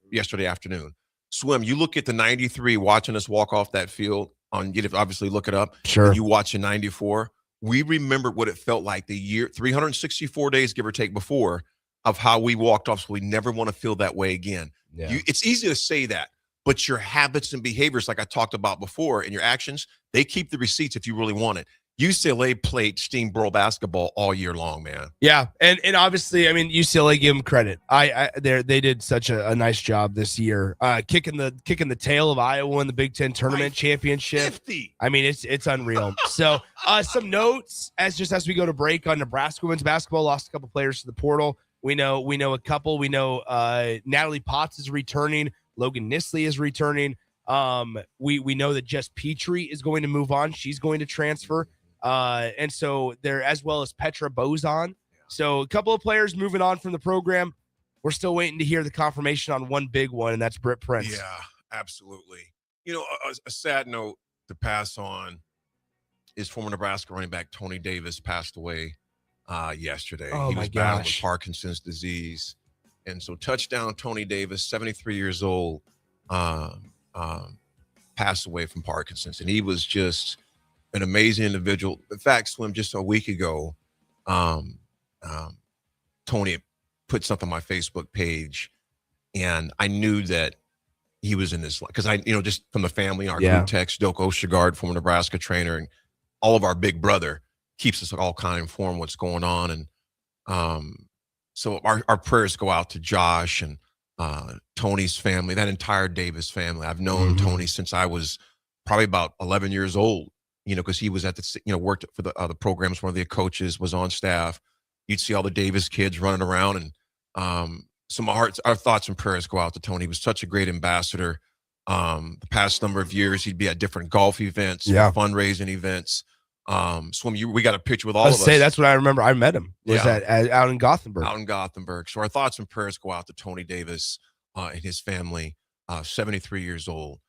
yesterday afternoon. Swim, you look at the 93, watching us walk off that field, you obviously look it up. Sure. You watch in 94. We remembered what it felt like the year, 364 days, give or take, before, of how we walked off. So we never want to feel that way again. Yeah. It's easy to say that, but your habits and behaviors, like I talked about before, and your actions, they keep the receipts if you really want it. UCLA played steamroll basketball all year long, man. Yeah, and obviously, I mean, UCLA, give them credit. They did such a nice job this year, kicking the tail of Iowa in the Big Ten tournament championship. 50. I mean, it's unreal. So, some notes as we go to break on Nebraska women's basketball. Lost a couple players to the portal. We know a couple. We know Natalie Potts is returning. Logan Nisley is returning. We know that Jess Petrie is going to move on. She's going to transfer. And so there, as well as Petra Bozon. So a couple of players moving on from the program. We're still waiting to hear the confirmation on one big one, and that's Britt Prince. Yeah, absolutely. You know, a sad note to pass on is former Nebraska running back Tony Davis passed away yesterday. Oh, he my was battling gosh. with Parkinson's disease. And so touchdown Tony Davis, 73 years old, passed away from Parkinson's. And he was just an amazing individual. In fact, Slim, just a week ago, Tony put something on my Facebook page, and I knew that he was in this, because just from the family, our group text, Doak Ostergaard, former Nebraska trainer, and all of our big brother keeps us all kind of informed what's going on. And so our prayers go out to Josh and Tony's family, that entire Davis family. I've known Tony since I was probably about 11 years old, because he was at the, worked for the programs, one of the coaches, was on staff. You'd see all the Davis kids running around, and so our thoughts and prayers go out to Tony. He was such a great ambassador. The past number of years, he'd be at different golf events, fundraising events. Swim, we got a picture with all of us. That's what I remember. I met him. Was out in Gothenburg. Out in Gothenburg. So our thoughts and prayers go out to Tony Davis and his family. 73 years old,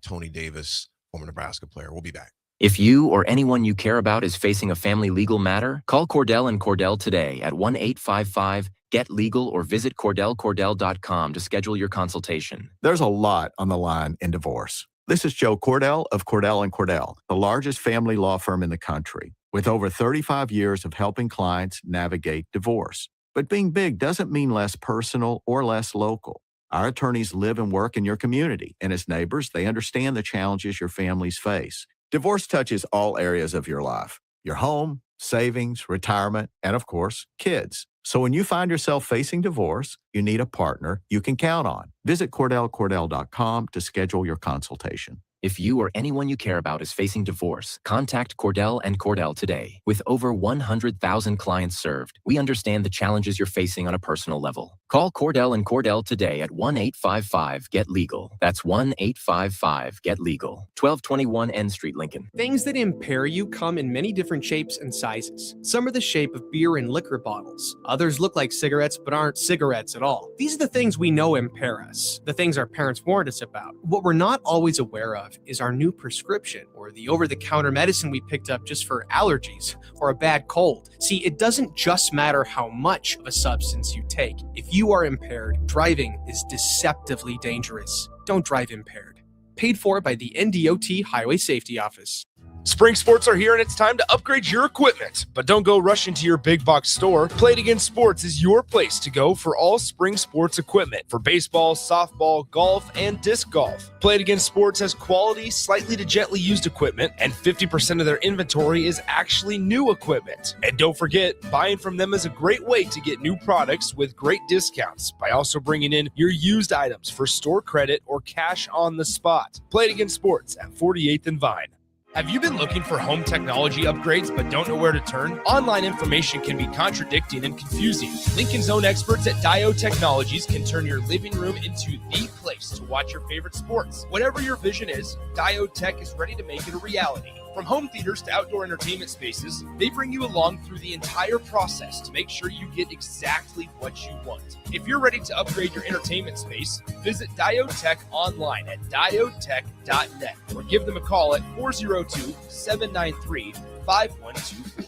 Tony Davis, former Nebraska player. We'll be back. If you or anyone you care about is facing a family legal matter, call Cordell and Cordell today at 1-855-GET-LEGAL or visit CordellCordell.com to schedule your consultation. There's a lot on the line in divorce. This is Joe Cordell of Cordell & Cordell, the largest family law firm in the country, with over 35 years of helping clients navigate divorce. But being big doesn't mean less personal or less local. Our attorneys live and work in your community, and as neighbors, they understand the challenges your families face. Divorce touches all areas of your life: your home, savings, retirement, and of course, kids. So when you find yourself facing divorce, you need a partner you can count on. Visit CordellCordell.com to schedule your consultation. If you or anyone you care about is facing divorce, contact Cordell and Cordell today. With over 100,000 clients served, we understand the challenges you're facing on a personal level. Call Cordell and Cordell today at 1-855-GET-LEGAL. That's 1-855-GET-LEGAL. 1221 N Street, Lincoln. Things that impair you come in many different shapes and sizes. Some are the shape of beer and liquor bottles. Others look like cigarettes but aren't cigarettes at all. These are the things we know impair us, the things our parents warned us about. What we're not always aware of is our new prescription, or the over-the-counter medicine we picked up just for allergies or a bad cold. See, it doesn't just matter how much of a substance you take. If you are impaired, driving is deceptively dangerous. Don't drive impaired. Paid for by the NDOT Highway Safety Office. Spring sports are here, and it's time to upgrade your equipment. But don't go rushing to your big box store. Play It Again Sports is your place to go for all spring sports equipment for baseball, softball, golf, and disc golf. Play It Again Sports has quality, slightly to gently used equipment, and 50% of their inventory is actually new equipment. And don't forget, buying from them is a great way to get new products with great discounts by also bringing in your used items for store credit or cash on the spot. Play It Again Sports at 48th and Vine. Have you been looking for home technology upgrades but don't know where to turn? Online information can be contradicting and confusing. Lincoln's own experts at Dio Technologies can turn your living room into the place to watch your favorite sports. Whatever your vision is, Dio Tech is ready to make it a reality. From home theaters to outdoor entertainment spaces, they bring you along through the entire process to make sure you get exactly what you want. If you're ready to upgrade your entertainment space, visit Diotech online at diotech.net or give them a call at 402-793-5124.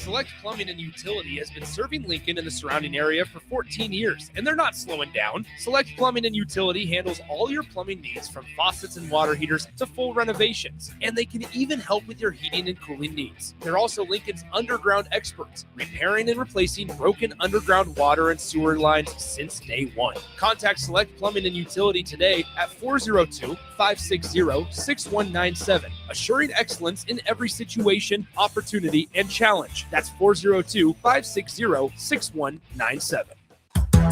Select Plumbing and Utility has been serving Lincoln and the surrounding area for 14 years, and they're not slowing down. Select Plumbing and Utility handles all your plumbing needs from faucets and water heaters to full renovations, and they can even help with your heating and cooling needs. They're also Lincoln's underground experts, repairing and replacing broken underground water and sewer lines since day one. Contact Select Plumbing and Utility today at 402-560-6197, assuring excellence in every situation, opportunity, and challenge. That's 402-560-6197.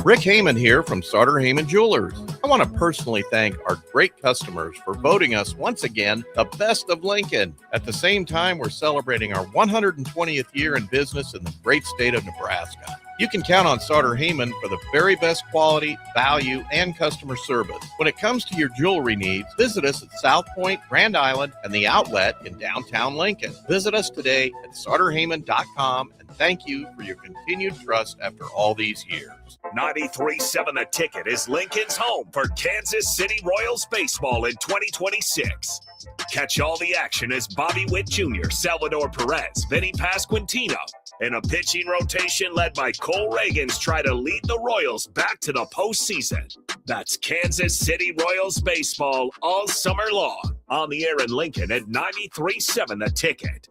Rick Heyman here from Sartor Heyman Jewelers. I want to personally thank our great customers for voting us once again the best of Lincoln. At the same time, we're celebrating our 120th year in business in the great state of Nebraska. You can count on Sartor Heyman for the very best quality, value, and customer service. When it comes to your jewelry needs, visit us at South Point, Grand Island, and the Outlet in downtown Lincoln. Visit us today at sartorheyman.com, and thank you for your continued trust after all these years. 93.7 The Ticket is Lincoln's home for Kansas City Royals baseball in 2026. Catch all the action as Bobby Witt Jr., Salvador Perez, Vinny Pasquantino, and a pitching rotation led by Cole Reagans try to lead the Royals back to the postseason. That's Kansas City Royals baseball all summer long. On the air in Lincoln at 93.7 The Ticket.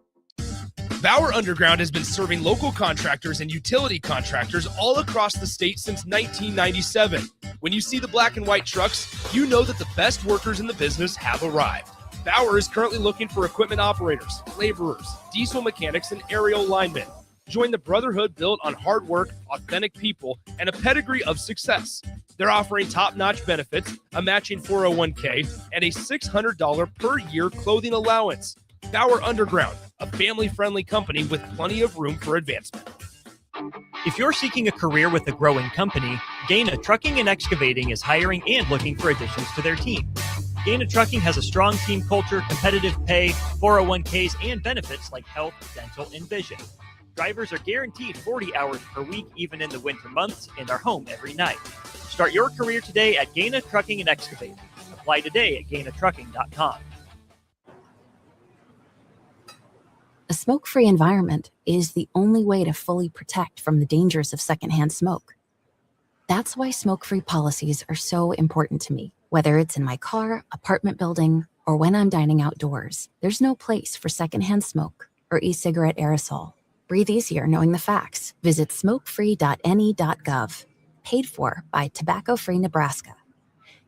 Bauer Underground has been serving local contractors and utility contractors all across the state since 1997. When you see the black and white trucks, you know that the best workers in the business have arrived. Bauer is currently looking for equipment operators, laborers, diesel mechanics, and aerial linemen. Join the brotherhood built on hard work, authentic people, and a pedigree of success. They're offering top-notch benefits, a matching 401k, and a $600 per year clothing allowance. Bauer Underground, a family-friendly company with plenty of room for advancement. If you're seeking a career with a growing company, Gaina Trucking and Excavating is hiring and looking for additions to their team. Gaina Trucking has a strong team culture, competitive pay, 401ks, and benefits like health, dental, and vision. Drivers are guaranteed 40 hours per week, even in the winter months, and are home every night. Start your career today at Gaina Trucking and Excavating. Apply today at gainatrucking.com. A smoke-free environment is the only way to fully protect from the dangers of secondhand smoke. That's why smoke-free policies are so important to me. Whether it's in my car, apartment building, or when I'm dining outdoors, there's no place for secondhand smoke or e-cigarette aerosol. Breathe easier knowing the facts. Visit smokefree.ne.gov. Paid for by Tobacco Free Nebraska.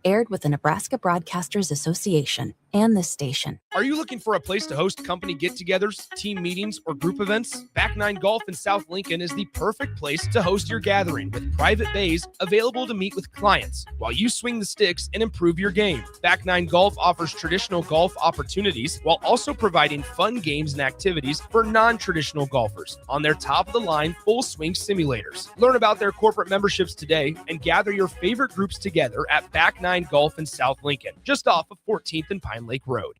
Aired with the Nebraska Broadcasters Association and this station. Are you looking for a place to host company get-togethers, team meetings, or group events? Back Nine Golf in South Lincoln is the perfect place to host your gathering with private bays available to meet with clients while you swing the sticks and improve your game. Back Nine Golf offers traditional golf opportunities while also providing fun games and activities for non-traditional golfers on their top-of-the-line full swing simulators. Learn about their corporate memberships today and gather your favorite groups together at Back Nine Golf in South Lincoln, just off of 14th and Pine Lake Road.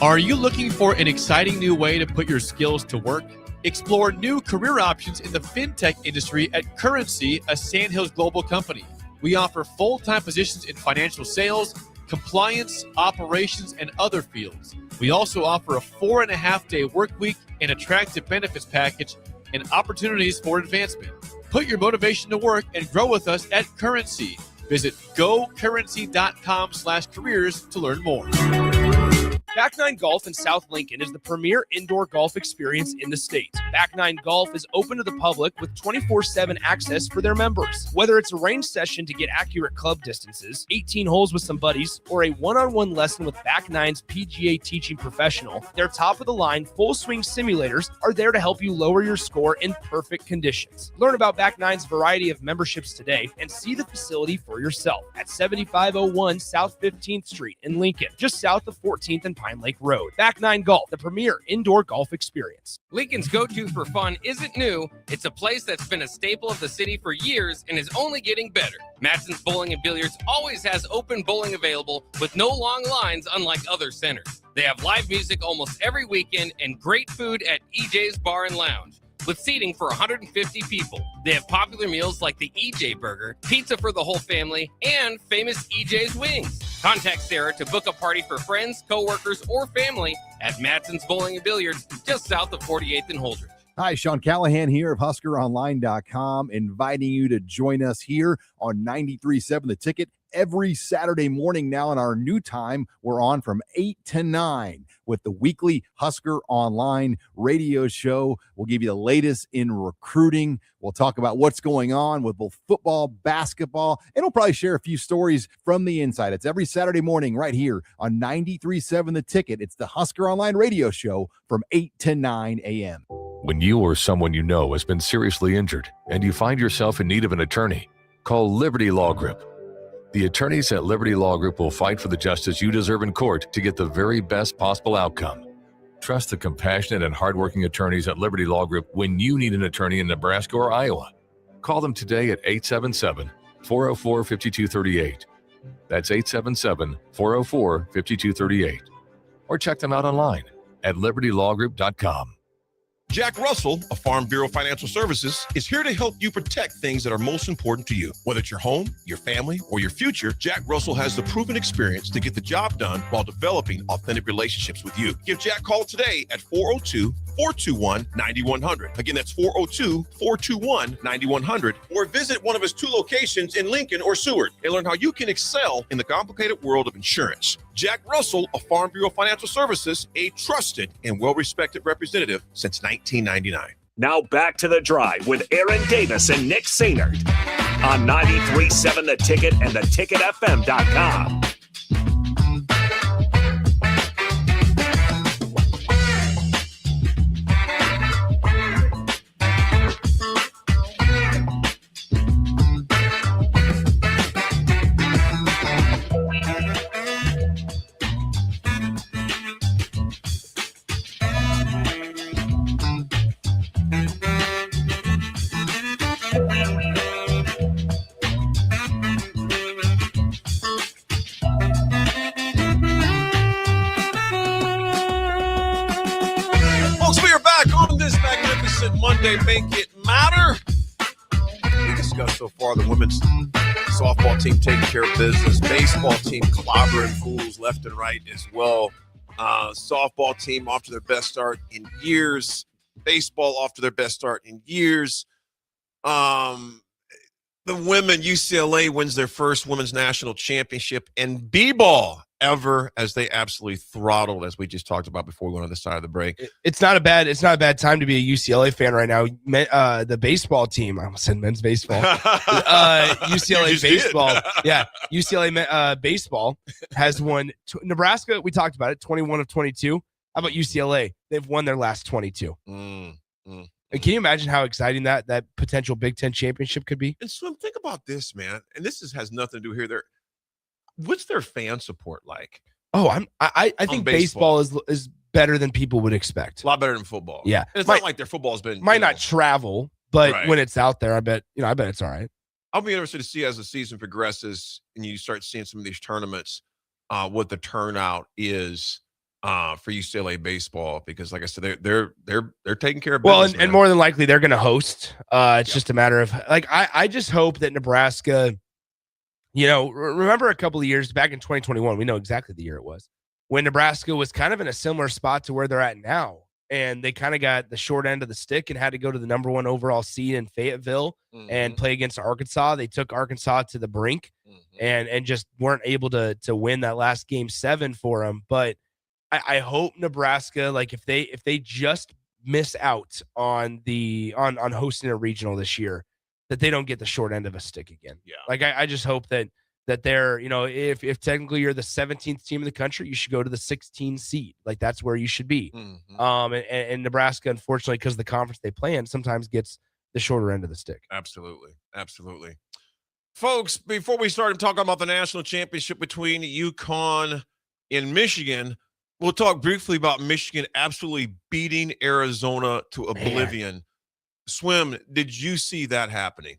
Are you looking for an exciting new way to put your skills to work? Explore new career options in the fintech industry at Currency, a Sandhills global company. We offer full-time positions in financial sales, compliance, operations, and other fields. We also offer a 4.5-day work week, an attractive benefits package, and opportunities for advancement. Put your motivation to work and grow with us at Currency. Visit gocurrency.com/careers to learn more. Back Nine Golf in South Lincoln is the premier indoor golf experience in the state. Back Nine Golf is open to the public with 24/7 access for their members. Whether it's a range session to get accurate club distances, 18 holes with some buddies, or a one-on-one lesson with Back Nine's PGA teaching professional, their top-of-the-line full-swing simulators are there to help you lower your score in perfect conditions. Learn about Back Nine's variety of memberships today and see the facility for yourself at 7501 South 15th Street in Lincoln, just south of 14th and Pine Lake Road. Back Nine Golf, the premier indoor golf experience. Lincoln's go-to for fun isn't new. It's a place that's been a staple of the city for years and is only getting better. Matson's Bowling and Billiards always has open bowling available with no long lines, unlike other centers. They have live music almost every weekend and great food at EJ's Bar and Lounge, with seating for 150 people. They have popular meals like the EJ Burger, pizza for the whole family, and famous EJ's Wings. Contact Sarah to book a party for friends, coworkers, or family at Matson's Bowling and Billiards, just south of 48th and Holdridge. Hi, Sean Callahan here of HuskerOnline.com, inviting you to join us here on 93.7 The Ticket every Saturday morning now. In our new time, we're on from 8 to 9 with the weekly Husker Online radio show. We'll give you the latest in recruiting. We'll talk about what's going on with both football, basketball, and we'll probably share a few stories from the inside. It's every Saturday morning right here on 93.7 The Ticket. It's the Husker Online radio show from 8 to 9 a.m. When you or someone you know has been seriously injured and you find yourself in need of an attorney, call Liberty Law Group. The attorneys at Liberty Law Group will fight for the justice you deserve in court to get the very best possible outcome. Trust the compassionate and hardworking attorneys at Liberty Law Group when you need an attorney in Nebraska or Iowa. Call them today at 877-404-5238. That's 877-404-5238. Or check them out online at libertylawgroup.com. Jack Russell of Farm Bureau Financial Services is here to help you protect things that are most important to you. Whether it's your home, your family, or your future, Jack Russell has the proven experience to get the job done while developing authentic relationships with you. Give Jack a call today at 402-421-9100. Again, that's 402-421-9100. Or visit one of his 2 locations in Lincoln or Seward and learn how you can excel in the complicated world of insurance. Jack Russell of Farm Bureau Financial Services, a trusted and well-respected representative since 1999. Now back to The Drive with Aaron Davis and Nick Sainert on 93.7 The Ticket and theticketfm.com. Monday, make it matter. We discussed so far the women's softball team taking care of business, baseball team clobbering fools left and right as well. Softball team off to their best start in years. Baseball off to their best start in years. The women, UCLA wins their first women's national championship in b-ball ever, as they absolutely throttled, as we just talked about before we went on the side of the break. It's not a bad time to be a UCLA fan right now. The baseball team, I almost said men's baseball. UCLA baseball, yeah, UCLA baseball has won. Nebraska, we talked about it, 21 of 22. How about UCLA? They've won their last 22. And can you imagine how exciting that potential Big Ten championship could be? And Swim, think about this, man. And this has nothing to do here. What's their fan support like? Oh, I think baseball is better than people would expect. A lot better than football. Yeah, and it's not like their football's been not travel, but when it's out there, I bet it's all right. I'll be interested to see as the season progresses and you start seeing some of these tournaments, what the turnout is for UCLA baseball, because like I said, they're taking care of business. Well, and more than likely they're going to host. It's just a matter of I just hope that Nebraska. Remember a couple of years back in 2021, we know exactly the year it was, when Nebraska was kind of in a similar spot to where they're at now. And they kind of got the short end of the stick and had to go to the number 1 overall seed in Fayetteville and play against Arkansas. They took Arkansas to the brink and just weren't able to win that last game 7 for them. But I hope Nebraska, if they just miss out on hosting a regional this year, that they don't get the short end of a stick again. Yeah. I just hope that they're, if technically you're the 17th team in the country, you should go to the 16 seed. That's where you should be. And Nebraska, unfortunately, because of the conference they play in, sometimes gets the shorter end of the stick. Absolutely. Folks, before we start talking about the national championship between UConn and Michigan, we'll talk briefly about Michigan absolutely beating Arizona to oblivion. Swim, did you see that happening?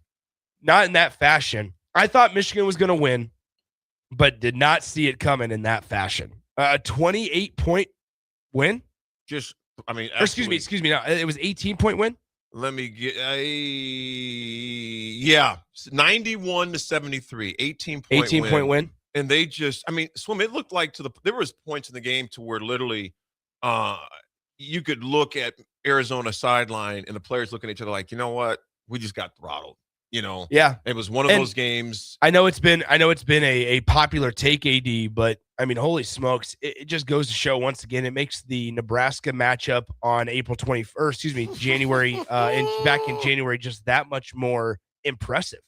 Not in that fashion. I thought Michigan was going to win, but did not see it coming in that fashion. A 28-point win? Excuse me. No, it was 18-point win. Let me get 91-73, 18-point win. And they just, Swim, it looked like there was points in the game to where literally you could look at Arizona sideline and the players looking at each other like, you know what? We just got throttled. You know, yeah, it was one of those games. I know it's been a popular take, AD, but I mean, holy smokes, it just goes to show once again, it makes the Nebraska matchup on April 21st, January, back in January, just that much more impressive.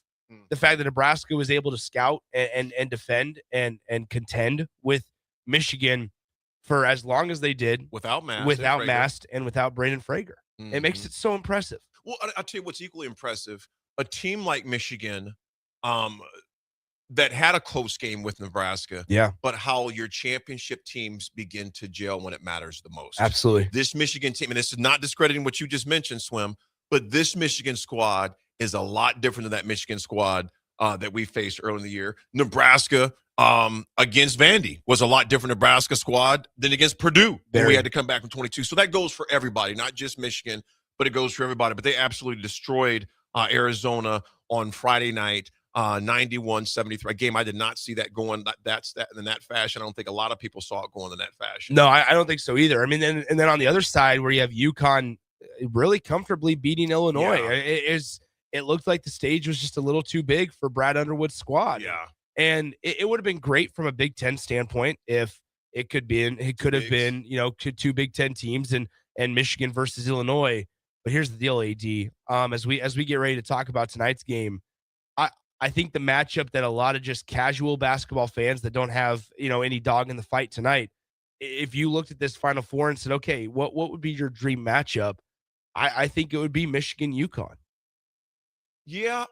The fact that Nebraska was able to scout and defend and contend with Michigan for as long as they did without Mast and without Brandon Frager. It makes it so impressive. Well, I'll tell you what's equally impressive. A team like Michigan that had a close game with Nebraska, but how your championship teams begin to gel when it matters the most. Absolutely. This Michigan team, and this is not discrediting what you just mentioned, Swim, but this Michigan squad is a lot different than that Michigan squad that we faced early in the year. Nebraska against Vandy was a lot different Nebraska squad than against Purdue when we had to come back from 22. So that goes for everybody, not just Michigan, but it goes for everybody. But they absolutely destroyed Arizona on Friday night, 91-73. A game I did not see that going in that fashion. I don't think a lot of people saw it going in that fashion. No, I don't think so either. I mean, and then on the other side where you have UConn really comfortably beating Illinois, it looked like the stage was just a little too big for Brad Underwood's squad. Yeah. And it would have been great from a Big Ten standpoint if it could have been, two Big Ten teams and Michigan versus Illinois. But here's the deal, AD. As we get ready to talk about tonight's game, I think the matchup that a lot of just casual basketball fans that don't have any dog in the fight tonight, if you looked at this Final Four and said, okay, what would be your dream matchup? I think it would be Michigan UConn. Yeah.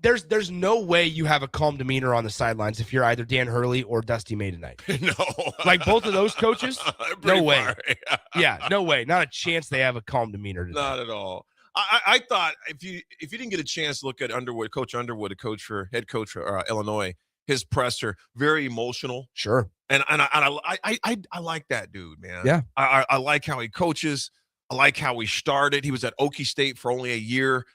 There's no way you have a calm demeanor on the sidelines if you're either Dan Hurley or Dusty May tonight. No. Like both of those coaches, no way. Yeah, no way. Not a chance they have a calm demeanor tonight. Not at all. I thought if you didn't get a chance to look at Underwood, Coach Underwood, head coach for Illinois, his presser, very emotional. Sure. And I like that dude, man. Yeah. I like how he coaches. I like how he started. He was at Okie State for only a year.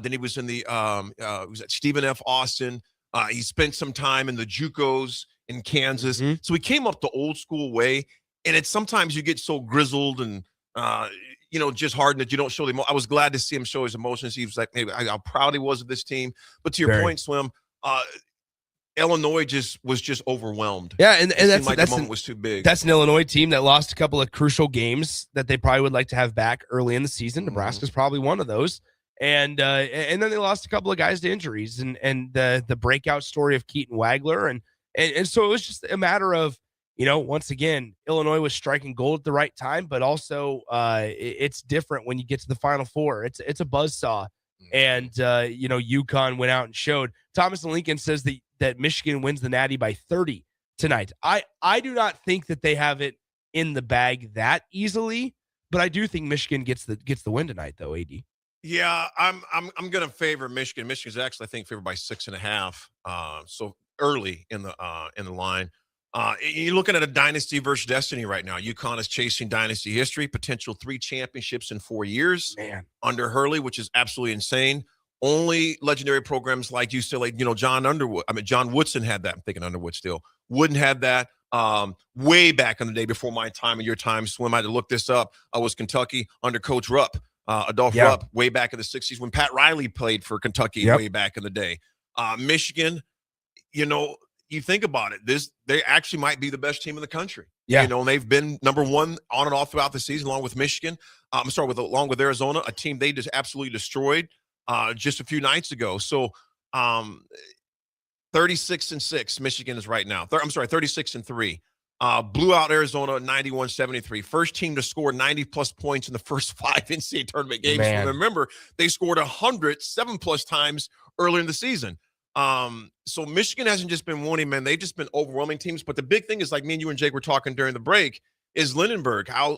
Then he was in he was at Stephen F. Austin. He spent some time in the JUCOs in Kansas. Mm-hmm. So he came up the old school way. And it's sometimes you get so grizzled and just hardened that you don't show the I was glad to see him show his emotions. He was like, maybe how proud he was of this team. But to your point, Swim, Illinois was just overwhelmed. Yeah, and that's the moment was too big. That's an Illinois team that lost a couple of crucial games that they probably would like to have back early in the season. Nebraska's probably one of those. And then they lost a couple of guys to injuries and the breakout story of Keaton Wagler. And so it was just a matter of, once again, Illinois was striking gold at the right time, but also it's different when you get to the Final Four. It's a buzzsaw. And, UConn went out and showed. Thomas and Lincoln says that Michigan wins the Natty by 30 tonight. I do not think that they have it in the bag that easily, but I do think Michigan gets the win tonight, though, AD. Yeah, I'm going to favor Michigan. Michigan's actually, I think, favored by 6.5. So early in the line. You're looking at a dynasty versus destiny right now. UConn is chasing dynasty history, potential 3 championships in 4 years under Hurley, which is absolutely insane. Only legendary programs like UCLA, John Woodson had that. I'm thinking Underwood still. Wouldn't have that. Way back in the day before my time and your time, Swim, I had to look this up. I was Kentucky under Coach Rupp. Adolph Rupp, way back in the 60s when Pat Riley played for Kentucky way back in the day. Michigan, you think about it, they actually might be the best team in the country. Yeah. They've been number one on and off throughout the season, along with Michigan. Along with Arizona, a team they just absolutely destroyed just a few nights ago. So 36-6, Michigan is right now. 36-3. Blew out Arizona 91-73. First team to score 90-plus points in the first 5 NCAA tournament games. And remember, they scored 7+ times earlier in the season. So Michigan hasn't just been winning, man. They've just been overwhelming teams. But the big thing is, like me and you and Jake were talking during the break, is Lindenberg. How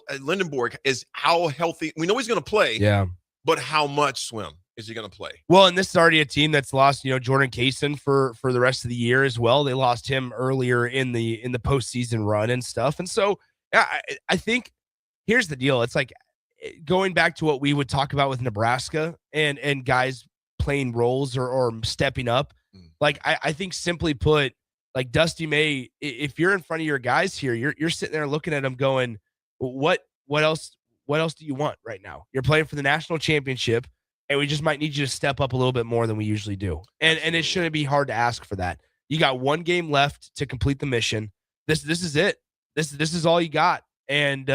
healthy. We know he's going to play. Yeah. But how much, Swim, is he going to play? Well, and this is already a team that's lost, Jordan Kaysen for the rest of the year as well. They lost him earlier in the postseason run and stuff. And so I think here's the deal. It's like going back to what we would talk about with Nebraska and guys playing roles or stepping up. Like I think simply put, like Dusty May, if you're in front of your guys here, you're sitting there looking at them going, what else what else do you want right now? You're playing for the national championship, and we just might need you to step up a little bit more than we usually do. And it shouldn't be hard to ask for that. You got one game left to complete the mission. This is it. This is all you got. And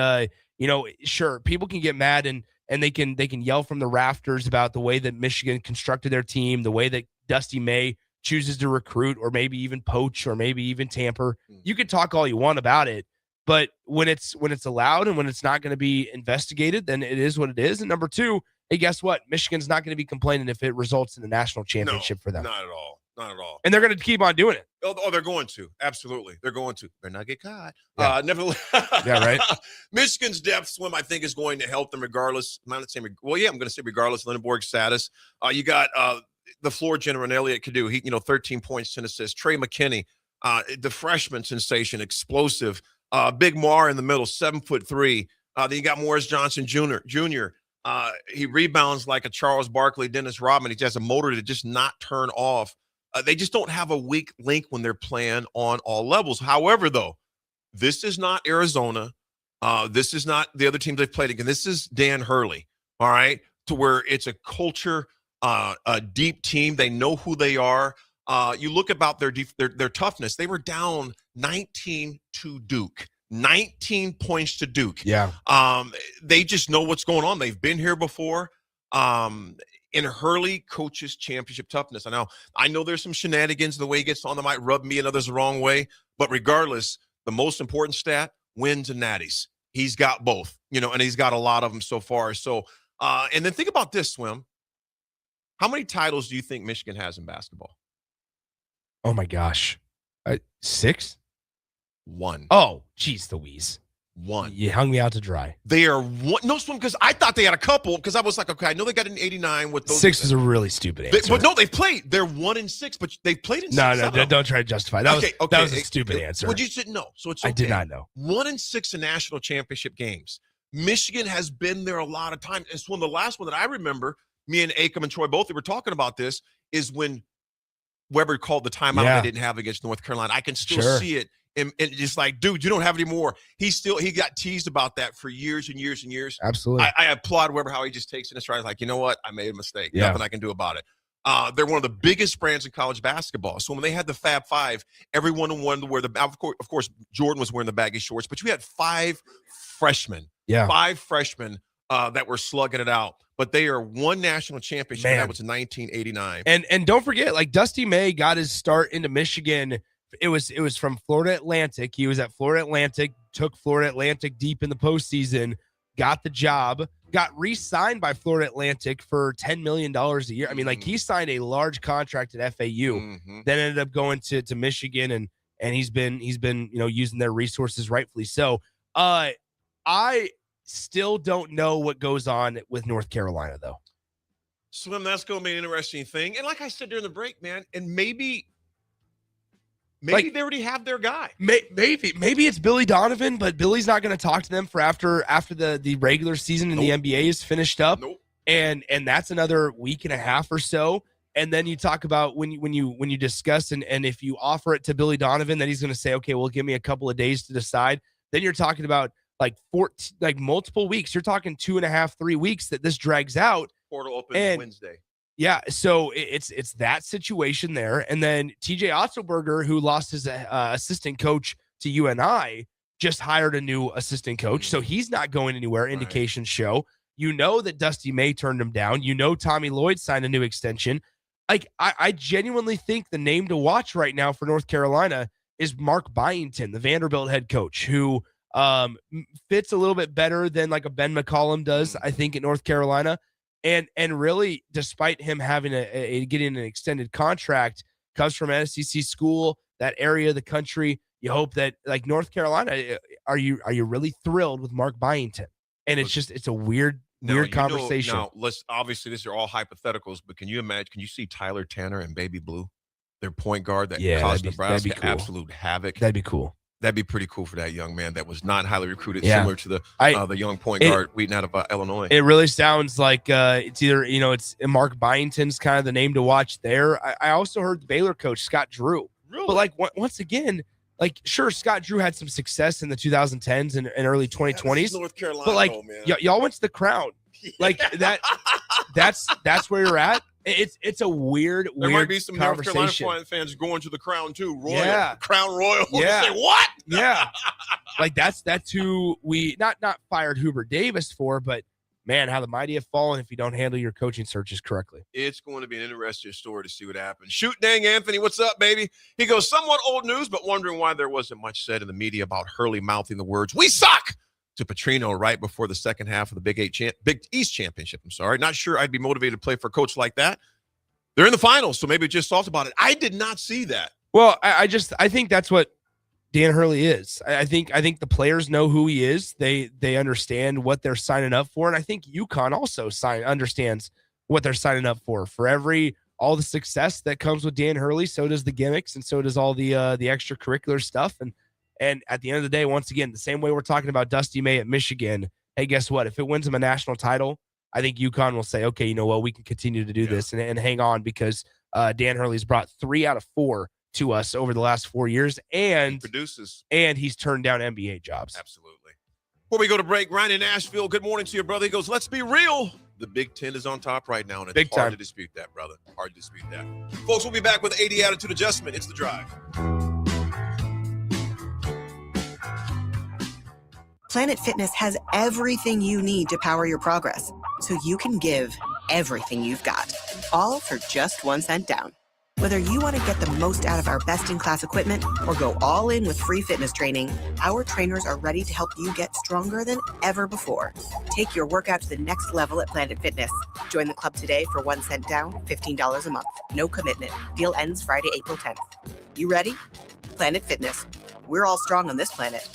sure, people can get mad and they can yell from the rafters about the way that Michigan constructed their team, the way that Dusty May chooses to recruit or maybe even poach or maybe even tamper. You can talk all you want about it, but when it's allowed and when it's not going to be investigated, then it is what it is. And number two, hey, guess what? Michigan's not going to be complaining if it results in the national championship for them. Not at all. Not at all. And they're going to keep on doing it. Oh, they're going to. Absolutely. They're going to. Better not get caught. Yeah. Nevertheless. Yeah, right. Michigan's depth swim, I think, is going to help them regardless. I'm not saying, I'm going to say regardless of Lindenborg's status. You got the floor general and Elliott Cadu. He, 13 points, 10 assists. Trey McKinney, the freshman sensation, explosive. Big Mar in the middle, 7'3". Then you got Morris Johnson Jr. He rebounds like a Charles Barkley, Dennis Rodman. He just has a motor to just not turn off. They just don't have a weak link when they're playing on all levels. However, though, this is not Arizona. This is not the other teams they've played against. This is Dan Hurley, all right, to where it's a culture, a deep team. They know who they are. You look about their toughness. They were down 19 to Duke. 19 points to Duke. Yeah. They just know what's going on. They've been here before. In Hurley coaches championship toughness. I know there's some shenanigans the way he gets on that might rub me and others the wrong way, but regardless, the most important stat, wins and natties. He's got both, and he's got a lot of them so far. So, and then think about this, Swim. How many titles do you think Michigan has in basketball? Oh my gosh. 6? 1. Oh, geez, Louise. 1. You hung me out to dry. They are one. No, Swim, because I thought they had a couple, because I was like, okay, I know they got an 89 with those. 6 is a really stupid answer. But no, they've played. They're 1-6, but they've played in 6. No, don't try to justify. That was a stupid answer. Well, you didn't know, so it's okay. I did not know. 1-6 in national championship games. Michigan has been there a lot of times. It's the last one that I remember, me and Akam and Troy both were talking about this, is when Weber called the timeout they didn't have against North Carolina. I can still see it. And just like, dude, you don't have any more. He got teased about that for years and years and years. Absolutely. I applaud Weber how he just takes it in his stride. Like, you know what? I made a mistake. Yeah. Nothing I can do about it. They're one of the biggest brands in college basketball. So when they had the Fab Five, everyone wanted to wear of course, Jordan was wearing the baggy shorts, but you had 5 freshmen. Yeah. 5 freshmen that were slugging it out. But they are one national championship, and that was in 1989. And don't forget, like, Dusty May got his start into Michigan. It was from Florida Atlantic. He was at Florida Atlantic, took Florida Atlantic deep in the postseason, got the job, got re-signed by Florida Atlantic for $10 million a year. I mean, like, he signed a large contract at FAU, then ended up going to Michigan, and he's been using their resources rightfully so. I still don't know what goes on with North Carolina, though. Swim, that's going to be an interesting thing. And like I said during the break, man, and maybe they already have their guy. Maybe it's Billy Donovan, but Billy's not going to talk to them for after the regular season and the NBA is finished up. And that's another week and a half or so. And then you talk about when you discuss and if you offer it to Billy Donovan, then he's going to say, okay, well, give me a couple of days to decide. Then you're talking about multiple weeks. You're talking 2.5, 3 weeks that this drags out. Portal opens Wednesday. Yeah, so it's that situation there. And then TJ Otzelberger, who lost his assistant coach to UNI, just hired a new assistant coach. So he's not going anywhere, indications show. You know that Dusty May turned him down. You know Tommy Lloyd signed a new extension. Like, I genuinely think the name to watch right now for North Carolina is Mark Byington, the Vanderbilt head coach, who fits a little bit better than like a Ben McCollum does, I think, at North Carolina. And really, despite him having getting an extended contract, comes from an SEC school, that area of the country. You hope that, like, North Carolina, are you really thrilled with Mark Byington? And it's a weird conversation. Now, obviously these are all hypotheticals, but can you imagine? Can you see Tyler Tanner and Baby Blue, their point guard that caused Nebraska absolute havoc? That'd be cool. That'd be pretty cool for that young man that was not highly recruited, similar to the young point guard Wheaton out of Illinois. It really sounds like it's either, it's Mark Byington's kind of the name to watch there. I also heard the Baylor coach, Scott Drew. Really? But, like, once again, Like, sure, Scott Drew had some success in the 2010s and early 2020s. North Carolina, but like, man. y'all went to the Crown. Like that's where you're at. It's a weird, There weird might be some North conversation. Carolina fans going to the Crown too. Royal, Yeah. Crown Royal. Yeah. Say what? Yeah, like that's who we not fired Hubert Davis for, but man, how the mighty have fallen if you don't handle your coaching searches correctly. It's going to be an interesting story to see what happens. Shoot dang Anthony, what's up, baby? He goes, somewhat old news, but wondering why there wasn't much said in the media about Hurley mouthing the words, "We suck," to Petrino right before the second half of the Big East Championship. I'm sorry. Not sure I'd be motivated to play for a coach like that. They're in the finals, so maybe just talked about it. I did not see that. Well, I think that's what Dan Hurley is. I think the players know who he is. They understand what they're signing up for, and I think UConn also understands what they're signing up for. For all the success that comes with Dan Hurley, so does the gimmicks, and so does all the extracurricular stuff. And at the end of the day, once again, the same way we're talking about Dusty May at Michigan, hey, guess what? If it wins them a national title, I think UConn will say, okay, you know what, we can continue to do this and hang on because Dan Hurley's brought 3 out of 4 to us over the last 4 years, and he's turned down NBA jobs. Absolutely. Before we go to break, Ryan in Nashville, good morning to your brother. He goes, let's be real. The Big Ten is on top right now, and it's Big hard time. to dispute that, brother. Hard to dispute that. Folks, we'll be back with 80 Attitude Adjustment. It's The Drive. Planet Fitness has everything you need to power your progress, so you can give everything you've got, all for just 1 cent down. Whether you want to get the most out of our best-in-class equipment or go all in with free fitness training, our trainers are ready to help you get stronger than ever before. Take your workout to the next level at Planet Fitness. Join the club today for 1 cent down, $15 a month. No commitment. Deal ends Friday, April 10th. You ready? Planet Fitness. We're all strong on this planet.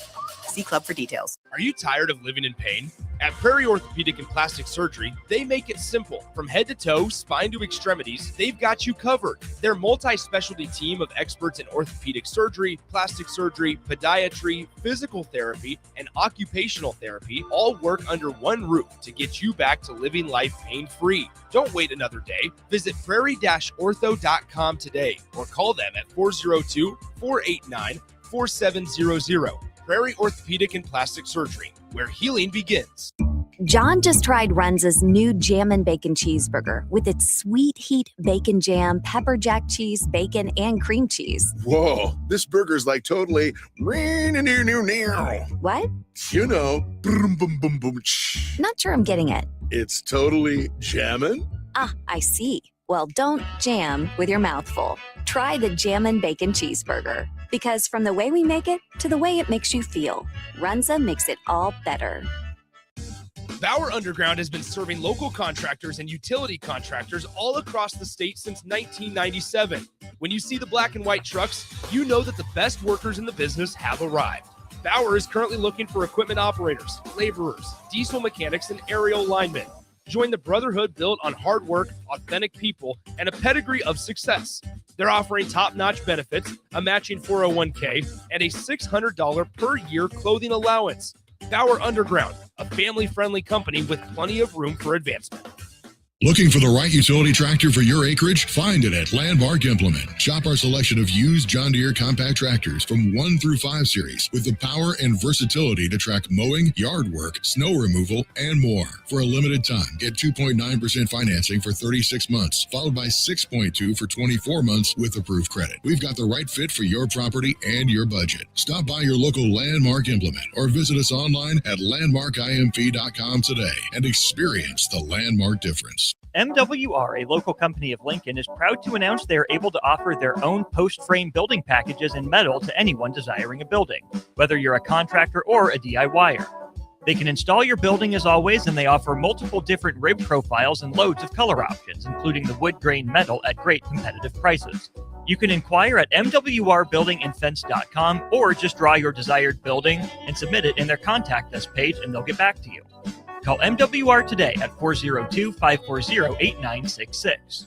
See club for details. Are you tired of living in pain? At Prairie Orthopedic and Plastic Surgery, they make it simple. From head to toe, spine to extremities, they've got you covered. Their multi-specialty team of experts in orthopedic surgery, plastic surgery, podiatry, physical therapy, and occupational therapy all work under one roof to get you back to living life pain-free. Don't wait another day. Visit prairie-ortho.com today or call them at 402-489-4700. Prairie Orthopedic and Plastic Surgery, where healing begins. John just tried Runza's new Jammin' Bacon Cheeseburger with its sweet heat bacon jam, pepper jack cheese, bacon, and cream cheese. Whoa, this burger's like totally What? you know, boom, boom, boom, boom. Not sure I'm getting it. It's totally jammin'. Ah, I see. Well, don't jam with your mouth full. Try the Jammin' Bacon Cheeseburger. Because from the way we make it to the way it makes you feel, Runza makes it all better. Bauer Underground has been serving local contractors and utility contractors all across the state since 1997. When you see the black and white trucks, you know that the best workers in the business have arrived. Bauer is currently looking for equipment operators, laborers, diesel mechanics, and aerial linemen. Join the brotherhood built on hard work, authentic people, and a pedigree of success. They're offering top-notch benefits, a matching 401k, and a $600 per year clothing allowance. Bauer Underground, a family-friendly company with plenty of room for advancement. Looking for the right utility tractor for your acreage? Find it at Landmark Implement. Shop our selection of used John Deere compact tractors from 1 through 5 series with the power and versatility to track mowing, yard work, snow removal, and more. For a limited time, get 2.9% financing for 36 months, followed by 6.2 for 24 months with approved credit. We've got the right fit for your property and your budget. Stop by your local Landmark Implement or visit us online at landmarkimp.com today and experience the Landmark difference. MWR, a local company of Lincoln, is proud to announce they are able to offer their own post-frame building packages in metal to anyone desiring a building, whether you're a contractor or a DIYer. They can install your building as always, and they offer multiple different rib profiles and loads of color options, including the wood grain metal at great competitive prices. You can inquire at mwrbuildingandfence.com or just draw your desired building and submit it in their contact us page, and they'll get back to you. Call MWR today at 402-540-8966.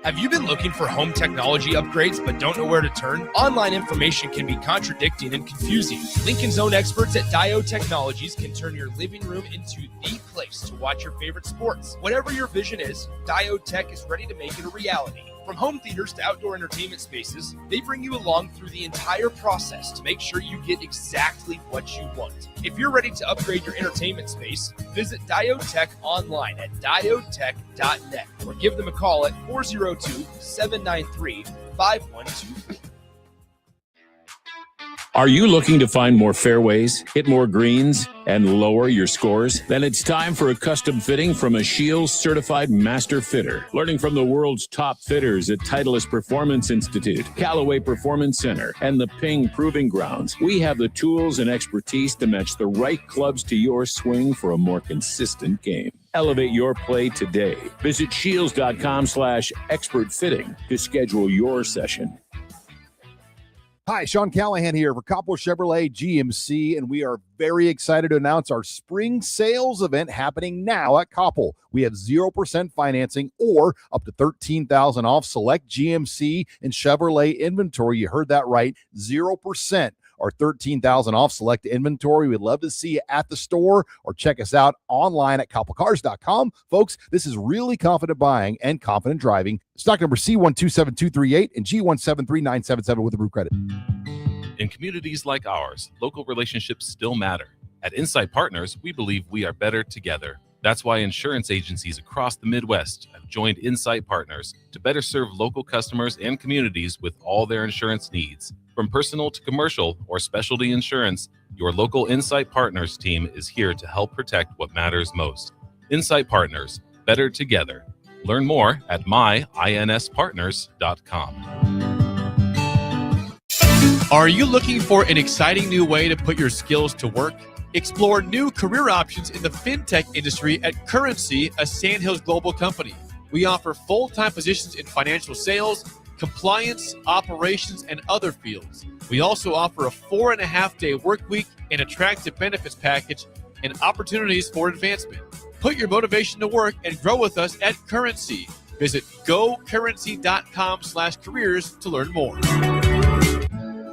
Have you been looking for home technology upgrades but don't know where to turn? Online information can be contradicting and confusing. Lincoln's own experts at Diode Technologies can turn your living room into the place to watch your favorite sports. Whatever your vision is, Diode Tech is ready to make it a reality. From home theaters to outdoor entertainment spaces, they bring you along through the entire process to make sure you get exactly what you want. If you're ready to upgrade your entertainment space, visit Diode Tech online at diodetech.net or give them a call at 402-793-5124. Are you looking to find more fairways, hit more greens, and lower your scores? Then it's time for a custom fitting from a Shields certified master fitter. Learning from the world's top fitters at Titleist Performance Institute, Callaway Performance Center, and the Ping Proving Grounds, we have the tools and expertise to match the right clubs to your swing for a more consistent game. Elevate your play today. Visit shields.com/expert fitting to schedule your session. Hi, Sean Callahan here for Coppell Chevrolet GMC, and we are very excited to announce our spring sales event happening now at Coppell. We have 0% financing or up to $13,000 off select GMC and Chevrolet inventory. You heard that right, 0%. Or $13,000 off select inventory. We'd love to see you at the store or check us out online at coppellcars.com. Folks, this is really confident buying and confident driving. Stock number C127238 and G173977 with approved credit. In communities like ours, local relationships still matter. At Insight Partners, we believe we are better together. That's why insurance agencies across the Midwest have joined Insight Partners to better serve local customers and communities with all their insurance needs. From personal to commercial or specialty insurance, your local Insight Partners team is here to help protect what matters most. Insight Partners, better together. Learn more at myinspartners.com. Are you looking for an exciting new way to put your skills to work? Explore new career options in the fintech industry at Currency, a Sandhills Global company. We offer full-time positions in financial sales, compliance, operations, and other fields. We also offer a 4.5-day work week, an attractive benefits package, and opportunities for advancement. Put your motivation to work and grow with us at Currency. Visit gocurrency.com/careers to learn more.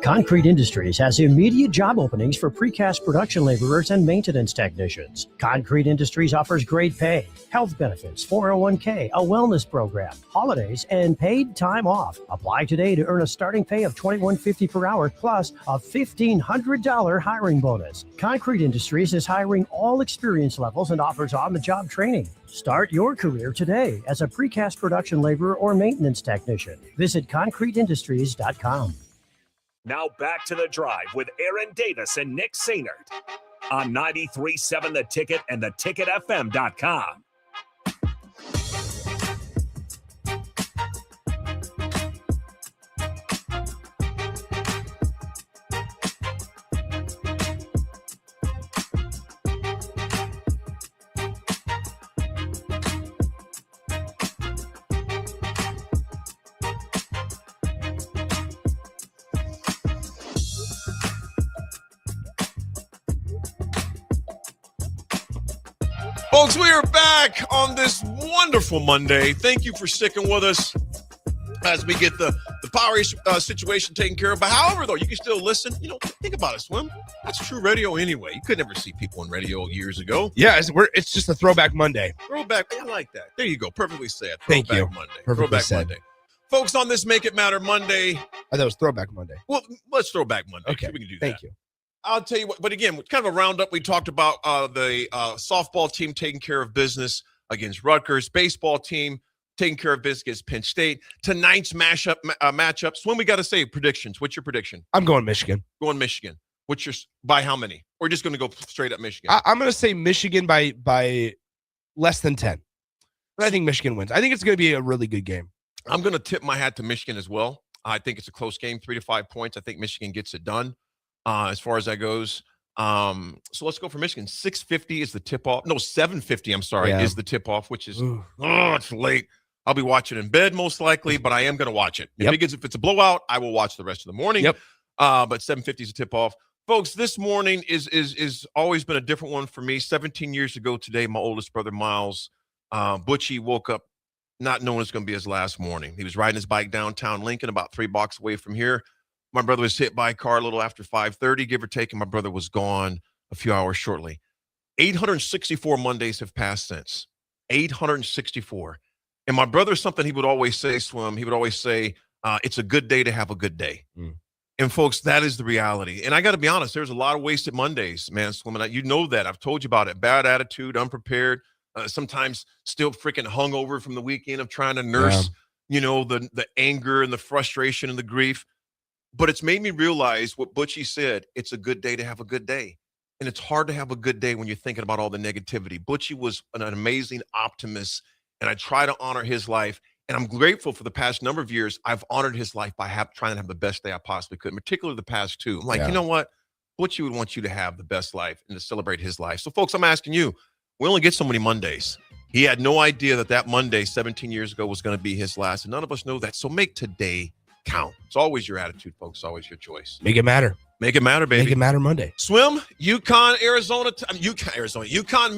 Concrete Industries has immediate job openings for precast production laborers and maintenance technicians. Concrete Industries offers great pay, health benefits, 401k, a wellness program, holidays, and paid time off. Apply today to earn a starting pay of $21.50 per hour plus a $1,500 hiring bonus. Concrete Industries is hiring all experience levels and offers on-the-job training. Start your career today as a precast production laborer or maintenance technician. Visit concreteindustries.com. Now back to The Drive with Aaron Davis and Nick Sainert on 93.7 The Ticket and theticketfm.com. Folks, we are back on this wonderful Monday. Thank you for sticking with us as we get the power situation taken care of. But however, though, you can still listen. You know, think about it, Swim. That's true radio anyway. You could never see people on radio years ago. Yeah, it's just a Throwback Monday. Throwback, I like that. There you go. Perfectly said. Thank you. Monday. Perfectly Throwback said. Monday. Folks, on this Make It Matter Monday. Oh, that was Throwback Monday. Well, let's Throwback Monday. Okay, we can do thank that. you. I'll tell you what, but again, kind of a roundup. We talked about the softball team taking care of business against Rutgers, baseball team taking care of business against Penn State. Tonight's matchups. When we got to say predictions. What's your prediction? I'm going Michigan. Going Michigan. What's your by how many? We're just going to go straight up Michigan. I'm going to say Michigan by less than 10. But I think Michigan wins. I think it's going to be a really good game. I'm going to tip my hat to Michigan as well. I think it's a close game, 3 to 5 points. I think Michigan gets it done. As far as that goes. So let's go for Michigan. 6:50 is the tip-off. No, 7:50, I'm sorry, is the tip-off, which is, it's late. I'll be watching in bed most likely, but I am going to watch it. If it's a blowout, I will watch the rest of the morning. But 7:50 is a tip-off. Folks, this morning is always been a different one for me. 17 years ago today, my oldest brother, Miles, Butchie, woke up not knowing it's going to be his last morning. He was riding his bike downtown Lincoln, about 3 blocks away from here. My brother was hit by a car a little after 5:30, give or take, and my brother was gone a few hours shortly. 864 Mondays have passed since. 864. And my brother, something he would always say, Swim, he would always say, it's a good day to have a good day. And folks, that is the reality. And I got to be honest, there's a lot of wasted Mondays, man, Swim. You know that. I've told you about it. Bad attitude, unprepared, sometimes still freaking hungover from the weekend of trying to nurse, the anger and the frustration and the grief. But it's made me realize what Butchie said. It's a good day to have a good day. And it's hard to have a good day when you're thinking about all the negativity. Butchie was an amazing optimist, and I try to honor his life. And I'm grateful for the past number of years, I've honored his life by trying to have the best day I possibly could, particularly the past two. I'm like, you know what? Butchie would want you to have the best life and to celebrate his life. So, folks, I'm asking you, we only get so many Mondays. He had no idea that Monday 17 years ago was going to be his last, and none of us know that. So make today count. It's always your attitude, folks. It's always your choice. Make it matter. Make it matter, baby. Make it matter Monday. Swim, UConn,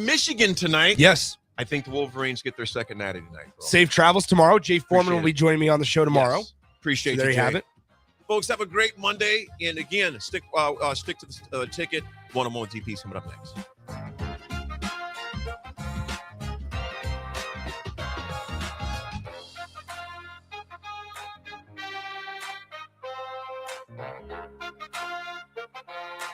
Michigan tonight. Yes. I think the Wolverines get their second natty tonight. Bro. Safe travels tomorrow. Jay Foreman will be joining me on the show tomorrow. Yes. Appreciate you. There you have it. Folks, have a great Monday. And again, stick to the ticket. One-on-one with DP coming up next.